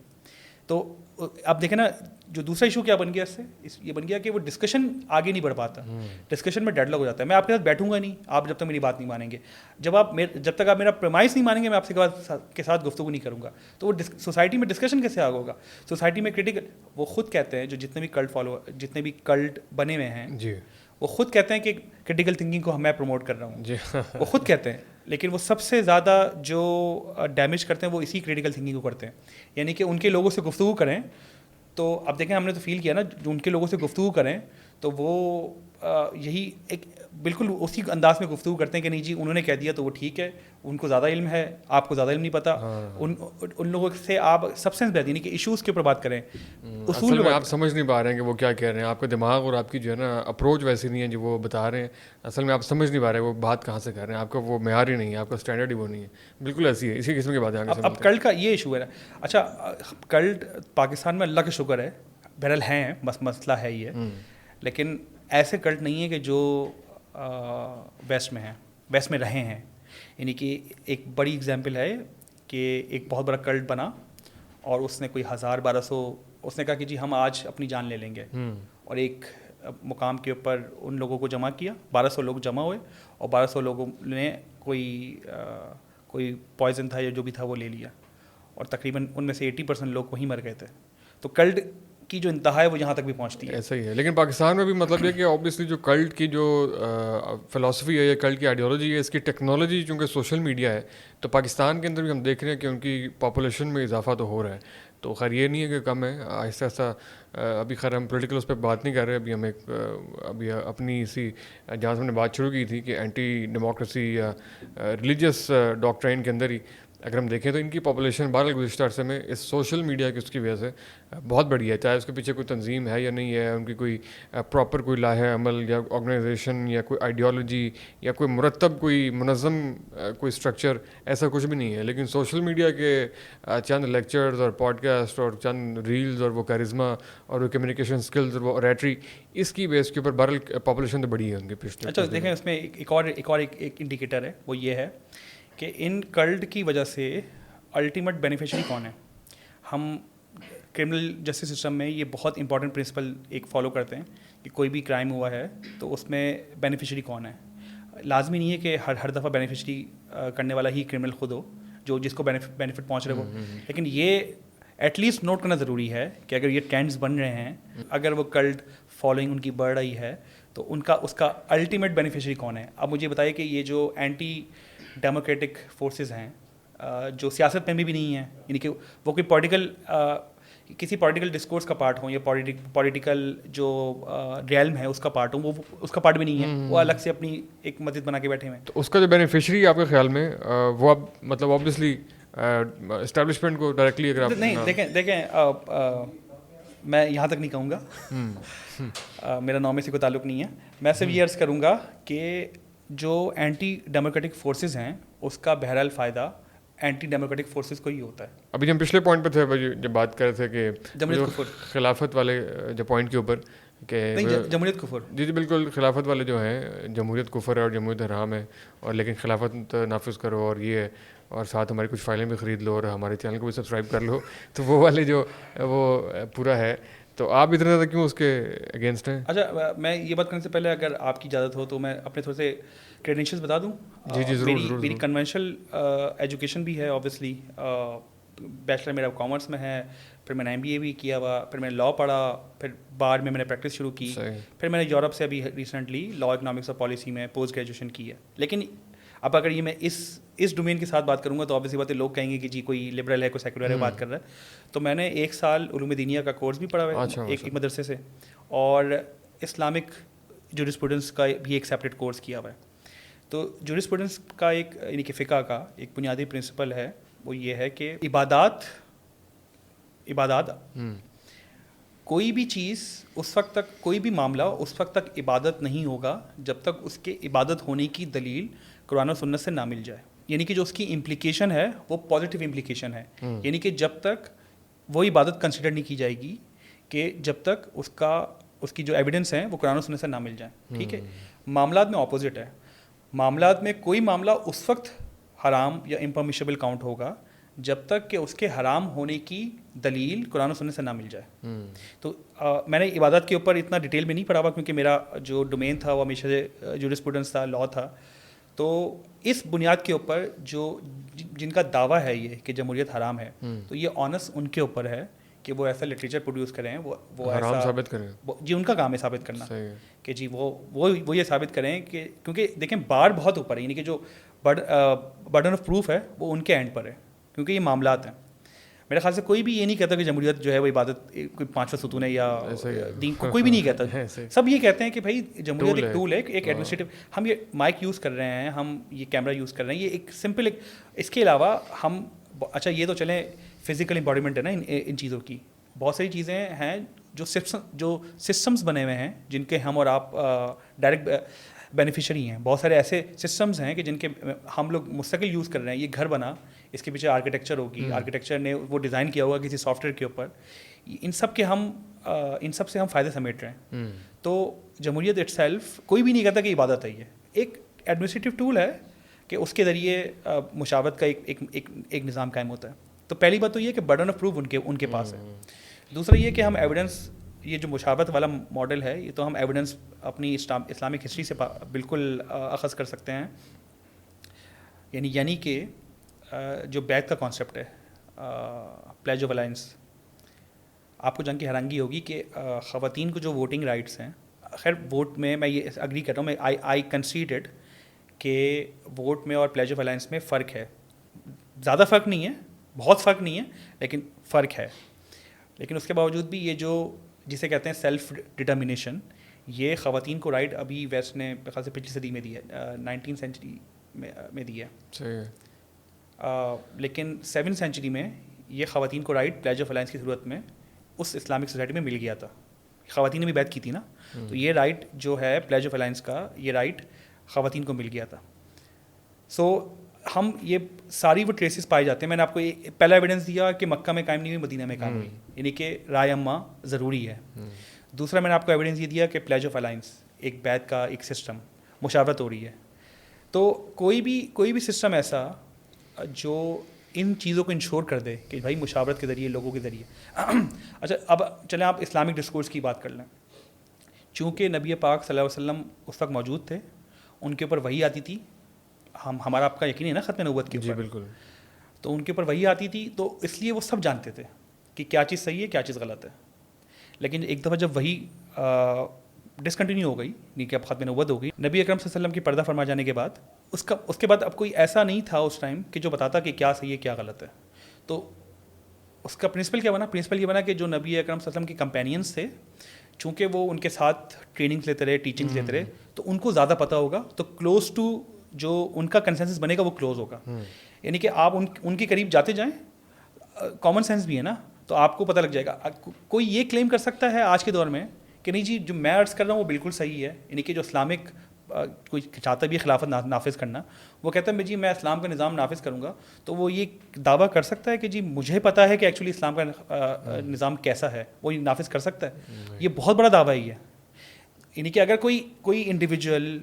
Speaker 2: تو اب دیکھیں نا جو دوسرا ایشو کیا بن گیا اس سے, یہ بن گیا کہ وہ ڈسکشن آگے نہیں بڑھ پاتا, ڈسکشن میں ڈیڈ لاک ہو جاتا ہے. میں آپ کے ساتھ بیٹھوں گا نہیں آپ جب تک میری بات نہیں مانیں گے, جب تک آپ میرا پرمائز نہیں مانیں گے میں آپ کے ساتھ گفتگو نہیں کروں گا. تو وہ سوسائٹی میں ڈسکشن کیسے آگے ہوگا؟ سوسائٹی میں کریٹیکل, وہ خود کہتے ہیں جو جتنے بھی کلٹ بنے ہوئے ہیں وہ خود کہتے ہیں کہ کریٹیکل تھنکنگ کو میں پروموٹ کر رہا ہوں, وہ خود کہتے ہیں. لیکن وہ سب سے زیادہ جو ڈیمیج کرتے ہیں وہ اسی کریٹیکل تھنکنگ کو کرتے ہیں. یعنی کہ ان کے لوگوں سے گفتگو کریں تو اب دیکھیں ہم نے تو فیل کیا نا, جو ان کے لوگوں سے گفتگو کریں تو وہ یہی ایک بالکل اسی انداز میں گفتگو کرتے ہیں کہ نہیں جی انہوں نے کہہ دیا تو وہ ٹھیک ہے, ان کو زیادہ علم ہے, آپ کو زیادہ علم نہیں پتا. ان لوگوں سے آپ سبسٹنس بہت, یعنی کہ ایشوز کے اوپر بات کریں,
Speaker 3: اصل میں آپ سمجھ نہیں پا رہے ہیں کہ وہ کیا کہہ رہے ہیں. آپ کا دماغ اور آپ کی جو ہے نا اپروچ ویسی نہیں ہے جو وہ بتا رہے ہیں. اصل میں آپ سمجھ نہیں پا رہے وہ بات کہاں سے کر رہے ہیں, آپ کا وہ معیار ہی نہیں ہے, آپ کا اسٹینڈرڈ ہی وہ نہیں ہے. بالکل ایسی ہے, اسی قسم کی باتیں.
Speaker 2: اب کلٹ کا یہ ایشو ہے. اچھا کلٹ پاکستان میں اللہ کا شکر ہے بہرحال ہیں, مسئلہ ہے یہ, لیکن ایسے کلٹ نہیں ہے کہ جو ویسٹ میں ہیں, ویسٹ میں رہے ہیں. یعنی کہ ایک بڑی اگزامپل ہے کہ ایک بہت بڑا کلٹ بنا اور اس نے کوئی 1000-1200 اس نے کہا کہ جی ہم آج اپنی جان لے لیں گے, اور ایک مقام کے اوپر ان لوگوں کو جمع کیا, 1200 لوگ جمع ہوئے اور 1200 لوگوں نے کوئی پوائزن تھا یا جو بھی تھا وہ لے لیا, اور تقریباً ان میں سے 80% لوگ وہیں مر گئے تھے. تو کلٹ کی جو انتہا ہے وہ یہاں تک بھی پہنچتی ہے.
Speaker 3: ایسا ہی ہے. لیکن پاکستان میں بھی مطلب یہ کہ اوبیسلی جو کلٹ کی جو فلاسفی ہے یا کلٹ کی آئیڈیالوجی ہے, اس کی ٹیکنالوجی چونکہ سوشل میڈیا ہے, تو پاکستان کے اندر بھی ہم دیکھ رہے ہیں کہ ان کی پاپولیشن میں اضافہ تو ہو رہا ہے. تو خیر یہ نہیں ہے کہ کم ہے, آہستہ آہستہ. ابھی خیر ہم پولیٹیکل اس پہ بات نہیں کر رہے, ابھی ہم ابھی اپنی اسی جہاں سے ہم نے بات شروع کی تھی کہ اینٹی ڈیموکریسی یا ریلیجیس ڈاکٹرائن کے اندر ہی اگر ہم دیکھیں تو ان کی پاپولیشن بہرحال گزشتہ عرصے میں اس سوشل میڈیا کی اس کی وجہ سے بہت بڑی ہے. چاہے اس کے پیچھے کوئی تنظیم ہے یا نہیں ہے, ان کی کوئی پراپر کوئی لاہے عمل یا آرگنائزیشن یا کوئی آئیڈیالوجی یا کوئی مرتب کوئی منظم کوئی اسٹرکچر, ایسا کچھ بھی نہیں ہے. لیکن سوشل میڈیا کے چند لیکچرز اور پوڈ کاسٹ اور چند ریلز اور وہ کیرزما اور وہ کمیونیکیشن اسکلز اور وہ اوریٹری, اس کی بیس کے اوپر بہرحال پاپولیشن تو بڑی ہے ان کی پچھلے.
Speaker 2: اچھا دیکھیں اس میں ایک اور انڈیکیٹر ہے, وہ یہ ہے کہ ان کلٹ کی وجہ سے الٹیمیٹ بینیفیشری کون ہے. ہم کرمنل جسٹس سسٹم میں یہ بہت امپورٹنٹ پرنسپل ایک فالو کرتے ہیں کہ کوئی بھی کرائم ہوا ہے تو اس میں بینیفیشری کون ہے. لازمی نہیں ہے کہ ہر دفعہ بینیفیشری کرنے والا ہی کرمنل خود ہو جس کو بینیفٹ پہنچ رہے ہو, لیکن یہ ایٹ لیسٹ نوٹ کرنا ضروری ہے کہ اگر یہ ٹرینڈز بن رہے ہیں, اگر وہ کلٹ فالوئنگ ان کی بڑھ رہی ہے تو اس کا الٹیمیٹ بینیفیشری کون ہے. اب مجھے بتائیے کہ یہ جو اینٹی ڈیموکریٹک فورسز ہیں جو سیاست میں بھی نہیں ہیں, یعنی کہ وہ کوئی پولیٹیکل کسی پولیٹیکل ڈسکورس کا پارٹ ہوں یا پولیٹیکل جو ریلم ہے اس کا پارٹ ہوں، وہ اس کا پارٹ بھی نہیں ہے، وہ الگ سے اپنی ایک مسجد بنا کے بیٹھے ہوئے ہیں.
Speaker 3: تو اس کا جو بینیفیشری آپ کے خیال میں وہ اب مطلب آبویسلی اسٹیبلشمنٹ کو ڈائریکٹلی اگر آپ
Speaker 2: نہیں دیکھیں میں یہاں تک نہیں کہوں گا، میرا نام سے کوئی تعلق نہیں ہے. میں صرف یہ عرض کروں گا کہ جو اینٹی ڈیموکریٹک فورسز ہیں اس کا بہرحال فائدہ اینٹی ڈیموکریٹک فورسز کو ہی ہوتا ہے.
Speaker 3: ابھی ہم پچھلے پوائنٹ پہ تھے جب بات کر رہے تھے کہ خلافت والے جو پوائنٹ کے اوپر کہ
Speaker 2: جمہوریت کفر،
Speaker 3: جی بالکل، خلافت والے جو ہیں جمہوریت کفر ہے اور جمہوریت حرام ہے، اور لیکن خلافت نافذ کرو اور یہ ہے، اور ساتھ ہماری کچھ فائلیں بھی خرید لو اور ہمارے چینل کو بھی سبسکرائب کر لو، تو وہ والے جو وہ پورا ہے. تو آپ اتنا زیادہ کیوں اس کے اگینسٹ ہیں؟
Speaker 2: اچھا میں یہ بات کرنے سے پہلے اگر آپ کی اجازت ہو تو میں اپنے تھوڑے سے کریڈینشیلس بتا دوں.
Speaker 3: جی ضرور.
Speaker 2: میری کنونشنل ایجوکیشن بھی ہے اوبیسلی، بیچلر میرا کامرس میں ہے، پھر میں نے MBA بھی کیا ہوا، پھر میں نے لاء پڑھا، پھر بعد میں نے پریکٹس شروع کی، پھر میں نے یورپ سے ابھی ریسنٹلی لاء اکنامکس اور پالیسی میں پوسٹ گریجویشن کی ہے. لیکن اب اگر یہ میں اس ڈومین کے ساتھ بات کروں گا تو آبویسلی بات ہے لوگ کہیں گے کہ جی کوئی لبرل ہے، کوئی سیکولر ہے بات کر رہا ہے. تو میں نے 1 سال علوم دینیہ کا کورس بھی پڑھا ہوا ہے ایک مدرسے سے، اور اسلامک جورسپروڈنس کا بھی ایک سیپریٹ کورس کیا ہوا ہے. تو جورسپروڈنس کا ایک یعنی کہ فقہ کا ایک بنیادی پرنسپل ہے، وہ یہ ہے کہ عبادات کوئی بھی چیز اس وقت تک، کوئی بھی معاملہ اس وقت تک عبادت نہیں ہوگا جب تک اس کے عبادت ہونے کی دلیل قرآن و سنت سے نہ مل جائے. یعنی کہ جو اس کی امپلیکیشن ہے وہ پازیٹیو امپلیکیشن ہے، یعنی کہ جب تک وہ عبادت کنسیڈر نہیں کی جائے گی کہ جب تک اس کی جو ایویڈنس ہیں وہ قرآن و سنت سے نہ مل جائیں. ٹھیک ہے. معاملات میں اپوزٹ ہے، معاملات میں کوئی معاملہ اس وقت حرام یا امپرمیشبل کاؤنٹ ہوگا جب تک کہ اس کے حرام ہونے کی دلیل قرآن و سنت سے نہ مل جائے. تو میں نے عبادت کے اوپر اتنا ڈیٹیل میں نہیں پڑھا ہوا کیونکہ میرا جو ڈومین تھا وہ ہمیشہ سے جورسپروڈنس تھا، لاء تھا. تو اس بنیاد کے اوپر جن کا دعویٰ ہے یہ کہ جمہوریت حرام ہے، تو یہ آنس ان کے اوپر ہے کہ وہ ایسا لٹریچر پروڈیوس کریں، وہ
Speaker 3: حرام ثابت کریں.
Speaker 2: جی ان کا کام ہے ثابت کرنا کہ جی وہ یہ ثابت کریں کہ کیونکہ دیکھیں بار بہت اوپر ہے، یعنی کہ جو برڈن آف پروف ہے وہ ان کے اینڈ پر ہے کیونکہ یہ معاملات ہیں. میرے خیال سے کوئی بھی یہ نہیں کہتا کہ جمہوریت جو ہے وہ عبادت کوئی 5واں ستون ہے یا دین کو، کوئی بھی نہیں کہتا. سب یہ کہتے ہیں کہ بھائی جمہوریت ایک ٹول ہے، ایک ایڈمنسٹریٹو. ہم یہ مائک یوز کر رہے ہیں، ہم یہ کیمرہ یوز کر رہے ہیں، یہ ایک سمپل اس کے علاوہ ہم اچھا یہ تو چلیں فزیکل امباڈیمنٹ ہے نا ان چیزوں کی. بہت ساری چیزیں ہیں جو سسٹمز بنے ہوئے ہیں جن کے ہم اور آپ ڈائریکٹ بینیفیشری ہیں. بہت سارے ایسے سسٹمز ہیں کہ جن کے ہم لوگ مستقل یوز کر رہے ہیں. یہ گھر بنا، اس کے پیچھے آرکیٹیکچر ہوگی، آرکیٹیکچر نے وہ ڈیزائن کیا ہوگا کسی سافٹ ویئر کے اوپر. ان سب سے ہم فائدے سمیٹ رہے ہیں. تو جمہوریت اٹ سیلف کوئی بھی نہیں کہتا کہ عبادت ہے، یہ ایک ایڈمنسٹریٹو ٹول ہے کہ اس کے ذریعے مشاورت کا ایک نظام قائم ہوتا ہے. تو پہلی بات تو یہ کہ برڈن آف پروف ان کے پاس ہے. دوسرا یہ کہ ہم ایویڈنس، یہ جو مشاورت والا ماڈل ہے یہ تو ہم ایویڈنس اپنی اسلامک ہسٹری سے بالکل اخذ کر سکتے ہیں. یعنی کہ جو بیعت کا کانسیپٹ ہے، پلیج آف الائنس، آپ کو جان کی حیرانگی ہوگی کہ خواتین کو جو ووٹنگ رائٹس ہیں، خیر ووٹ میں یہ اگری کر رہا ہوں میں، آئی کنسیڈڈ کہ ووٹ میں اور پلیج آف الائنس میں فرق ہے. زیادہ فرق نہیں ہے، بہت فرق نہیں ہے، لیکن فرق ہے. لیکن اس کے باوجود بھی یہ جو جسے کہتے ہیں سیلف ڈٹرمنیشن، یہ خواتین کو رائٹ ابھی ویسٹ نے خاص سے پچھلی صدی میں دی ہے، 19 سینچری میں دی ہے. لیکن 7 سینچری میں یہ خواتین کو رائٹ پلیج آف الائنس کی صورت میں اس اسلامک سوسائٹی میں مل گیا تھا. خواتین نے بھی بیعت کی تھی نا، تو یہ رائٹ جو ہے پلیج آف الائنس کا، یہ رائٹ خواتین کو مل گیا تھا. سو ہم یہ ساری وہ ٹریسز پائے جاتے ہیں. میں نے آپ کو پہلا ایویڈنس دیا کہ مکہ میں قائم نہیں ہوئی، مدینہ میں قائم ہوئی، یعنی کہ رائے عامہ ضروری ہے. دوسرا میں نے آپ کو ایویڈنس یہ دیا کہ پلیج آف الائنس ایک بیعت کا ایک سسٹم، مشاورت ہو رہی ہے. تو کوئی بھی سسٹم ایسا جو ان چیزوں کو انشور کر دے کہ بھائی مشاورت کے ذریعے، لوگوں کے ذریعے. اچھا اب چلیں آپ اسلامک ڈسکورس کی بات کر لیں. چونکہ نبی پاک صلی اللہ علیہ وسلم اس وقت موجود تھے، ان کے اوپر وحی آتی تھی. ہمارا آپ کا یقین ہے نا ختم نبوت کے اوپر؟
Speaker 3: جی بالکل.
Speaker 2: تو ان کے اوپر وحی آتی تھی، تو اس لیے وہ سب جانتے تھے کہ کیا چیز صحیح ہے، کیا چیز غلط ہے. لیکن ایک دفعہ جب وحی ڈسکنٹینیو ہو گئی، نہیں کہ اب ختم نبوت ہو گئی، نبی اکرم صلی اللہ علیہ وسلم کی پردہ فرما جانے کے بعد اس کے بعد اب کوئی ایسا نہیں تھا اس ٹائم کہ جو بتاتا کہ کیا صحیح ہے کیا غلط ہے. تو اس کا پرنسپل کیا بنا؟ پرنسپل یہ بنا کہ جو نبی اکرم صلی اللہ علیہ وسلم کے کمپینینس تھے، چونکہ وہ ان کے ساتھ ٹریننگس لیتے رہے، ٹیچنگس لیتے رہے، تو ان کو زیادہ پتہ ہوگا، تو کلوز ٹو جو ان کا کنسنسس بنے گا وہ کلوز ہوگا. یعنی کہ آپ ان کے قریب جاتے جائیں، کامن سینس بھی ہے نا، تو آپ کو پتہ لگ جائے گا. کوئی یہ کلیم کر سکتا ہے آج کے دور میں کہ نہیں جی جو میں عرض کر رہا ہوں وہ بالکل صحیح ہے، یعنی کہ جو اسلامک کوئی چاہتا بھی ہے خلافت نافذ کرنا، وہ کہتا ہے جی میں اسلام کا نظام نافذ کروں گا، تو وہ یہ دعویٰ کر سکتا ہے کہ جی مجھے پتہ ہے کہ ایکچولی اسلام کا نظام کیسا ہے، وہ یہ نافذ کر سکتا ہے؟ یہ بہت بڑا دعویٰ ہی ہے. یعنی کہ اگر کوئی انڈیویجول،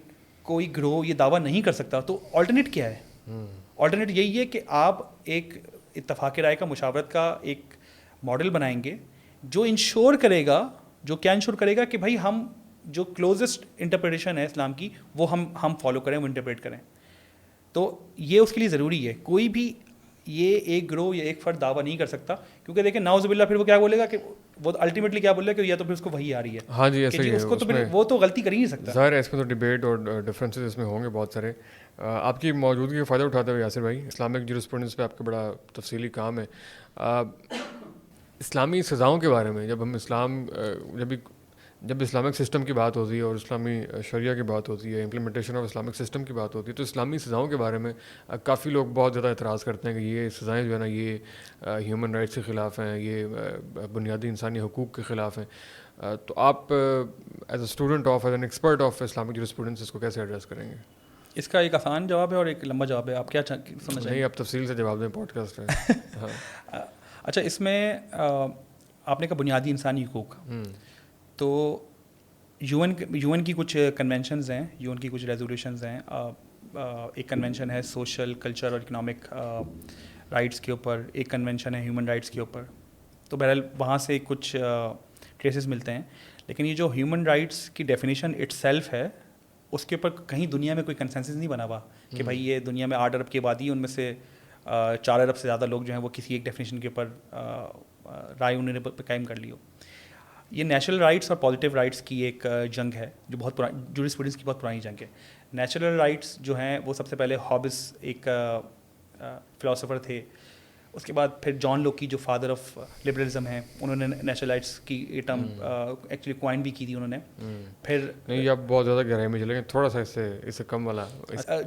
Speaker 2: کوئی گروہ یہ دعویٰ نہیں کر سکتا تو آلٹرنیٹ کیا ہے؟ آلٹرنیٹ یہی ہے کہ آپ ایک اتفاق رائے کا، مشاورت کا ایک ماڈل بنائیں گے جو انشور کرے گا، جو کیا انشور کرے گا کہ بھائی ہم جو کلوزسٹ انٹرپریٹیشن ہے اسلام کی وہ ہم فالو کریں، وہ انٹرپریٹ کریں. تو یہ اس کے لیے ضروری ہے. کوئی بھی یہ ایک گروہ یا ایک فرد دعویٰ نہیں کر سکتا، کیونکہ دیکھیں ناؤز باللہ پھر وہ کیا بولے گا کہ وہ الٹیمیٹلی کیا بولے گا کہ یا تو پھر اس کو وہی آ رہی ہے.
Speaker 3: ہاں جی ایسا ہی ہے.
Speaker 2: اس کو تو پھر وہ تو غلطی کر ہی نہیں سکتا.
Speaker 3: ظاہر ہے اس میں تو ڈبیٹ اور ڈفرینسز اس میں ہوں گے بہت سارے. آپ کی موجودگی کا فائدہ اٹھاتے ہوئے یاسر بھائی، اسلامک جورسپروڈنس پہ آپ کا بڑا تفصیلی کام ہے. اسلامی سزاؤں کے بارے میں جب اسلامک سسٹم کی بات ہوتی ہے اور اسلامی شریعہ کی بات ہوتی ہے، امپلیمنٹیشن آف اسلامک سسٹم کی بات ہوتی ہے، تو اسلامی سزاؤں کے بارے میں کافی لوگ بہت زیادہ اعتراض کرتے ہیں کہ یہ سزائیں جو ہے نا یہ ہیومن رائٹس کے خلاف ہیں، یہ بنیادی انسانی حقوق کے خلاف ہیں. تو آپ as a student of, as an expert of Islamic jurisprudence اس کو کیسے ایڈریس کریں گے؟
Speaker 2: اس کا ایک آسان جواب ہے اور ایک لمبا جواب ہے. آپ کیا سمجھ
Speaker 3: نہیں آپ تفصیل سے جواب دیں، پوڈ کاسٹ ہے.
Speaker 2: اچھا، اس میں آپ نے کہا بنیادی انسانی حقوق، تو یو این کی کچھ کنونشنز ہیں، یو این کی کچھ ریزولوشنز ہیں. ایک کنونشن ہے سوشل، کلچر اور اکنامک رائٹس کے اوپر، ایک کنونشن ہے ہیومن رائٹس کے اوپر. تو بہرحال وہاں سے کچھ ٹریسز ملتے ہیں. لیکن یہ جو ہیومن رائٹس کی ڈیفینیشن اٹ سیلف ہے، اس کے اوپر کہیں دنیا میں کوئی کنسنسس نہیں بنا ہوا کہ بھائی یہ دنیا میں 8 ارب کی آبادی، ان میں سے 4 ارب سے زیادہ لوگ جو ہیں وہ کسی ایک ڈیفینیشن کے اوپر رائے انہوں نے قائم کر لی ہو. یہ نیچرل رائٹس اور پازیٹیو رائٹس کی ایک جنگ ہے جو بہت پرانی، جورسپروڈنس کی بہت پرانی جنگ ہے. نیچرل رائٹس جو ہیں وہ سب سے پہلے ہابس ایک فلاسفر تھے، اس کے بعد پھر جان لوکی جو فادر آف لبرلزم ہیں، انہوں نے نیچرل رائٹس کی ٹرم ایکچولی کوائن بھی کی تھی انہوں نے. پھر
Speaker 3: نہیں آپ بہت زیادہ گہرائی میں چلیں گے، تھوڑا سا اس سے کم والا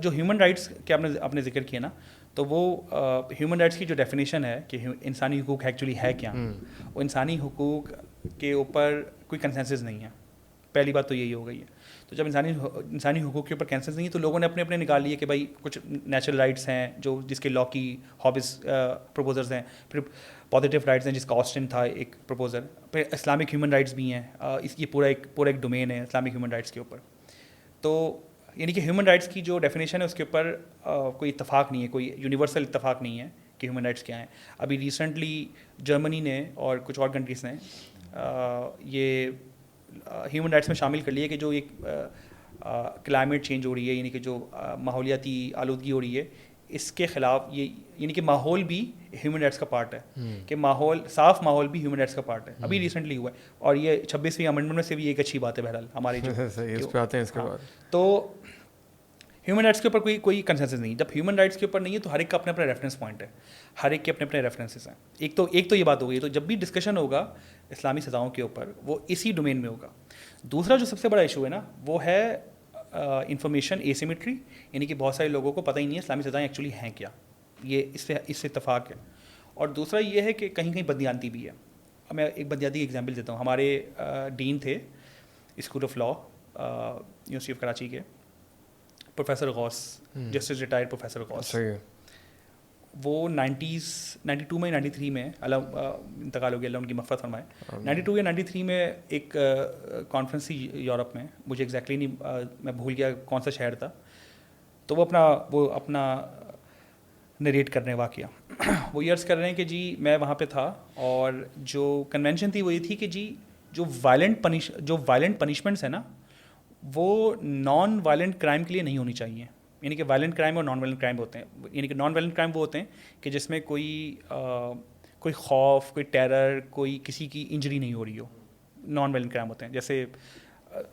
Speaker 2: جو ہیومن رائٹس کے آپ نے ذکر کیا نا، تو وہ ہیومن رائٹس کی جو ڈیفینیشن ہے کہ انسانی حقوق ایکچولی ہے کیا، وہ انسانی حقوق کے اوپر کوئی کنسنسس نہیں ہے. پہلی بات تو یہی ہو گئی ہے. تو جب انسانی حقوق کے اوپر کنسنسس نہیں ہے تو لوگوں نے اپنے نکال لیے کہ بھائی کچھ نیچرل رائٹس ہیں جو جس کے لا کی ہابس پروپوزرز ہیں، پھر پازیٹیو رائٹس ہیں جس کا آسٹن تھا ایک پروپوزر، پھر اسلامک ہیومن رائٹس بھی ہیں. یہ پورا ایک ڈومین ہے اسلامک ہیومن رائٹس کے اوپر. تو یعنی کہ ہیومن رائٹس کی جو ڈیفینیشن ہے اس کے اوپر کوئی اتفاق نہیں ہے، کوئی یونیورسل اتفاق نہیں ہے کہ ہیومن رائٹس کیا ہیں. ابھی ریسنٹلی جرمنی نے اور کچھ اور کنٹریز نے یہ ہیومن رائٹس میں شامل کر لیے کہ جو ایک کلائمیٹ چینج ہو رہی ہے، یعنی کہ جو ماحولیاتی آلودگی ہو رہی ہے، اس کے خلاف یہ یعنی کہ ماحول بھی ہیومن رائٹس کا پارٹ ہے، کہ صاف ماحول بھی ہیومن رائٹس کا پارٹ ہے. ابھی ریسنٹلی ہوا ہے اور یہ 26ویں امنڈمنٹ میں سے بھی ایک اچھی بات ہے بہرحال ہماری جو
Speaker 3: اس پہ آتے ہیں اس کے بعد.
Speaker 2: تو ہیومن رائٹس کے اوپر کوئی کنسنسس نہیں. جب ہیومن رائٹس کے اوپر نہیں ہے تو ہر ایک کا اپنا ریفرنس پوائنٹ ہے، ہر ایک کے اپنے ریفرنسز ہیں. ایک تو یہ بات ہو گئی. تو جب بھی ڈسکشن ہوگا اسلامی سزاؤں کے اوپر وہ اسی ڈومین میں ہوگا. دوسرا جو سب سے بڑا ایشو ہے نا وہ ہے انفارمیشن ایسیمیٹری، یعنی کہ بہت سارے لوگوں کو پتہ ہی نہیں ہے اسلامی سزائیں ایکچولی ہیں کیا. یہ اس سے اتفاق ہے. اور دوسرا یہ ہے کہ کہیں بددیانتی بھی ہے. میں ایک بددیانتی کی ایگزامپل دیتا ہوں. ہمارے ڈین تھے school of law university of Karachi کے، پروفیسر غوث، جسٹس ریٹائرڈ پروفیسر غوث. وہ 92 میں 93 میں انتقال ہو گیا، اللہ ان کی مغفرت فرمائے. 92 یا 93 میں ایک کانفرنس تھی یورپ میں، مجھے ایگزیکٹلی نہیں، میں بھول گیا کون سا شہر تھا. تو وہ اپنا نریٹ کر رہے ہیں واقعہ. وہ یہ عرض کر رہے ہیں کہ جی میں وہاں پہ تھا اور جو کنونشن تھی وہ یہ تھی کہ جی جو وائلنٹ پنشمنٹس ہیں نا وہ نان وائلنٹ کرائم کے لیے نہیں ہونی چاہیے. یعنی کہ وائلنٹ کرائم اور نان وائلنٹ کرائم ہوتے ہیں. یعنی کہ نان وائلنٹ کرائم وہ ہوتے ہیں کہ جس میں کوئی خوف، کوئی ٹیرر، کوئی کسی کی انجری نہیں ہو رہی ہو. نان وائلنٹ کرائم ہوتے ہیں. جیسے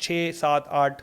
Speaker 2: 6, 7, 8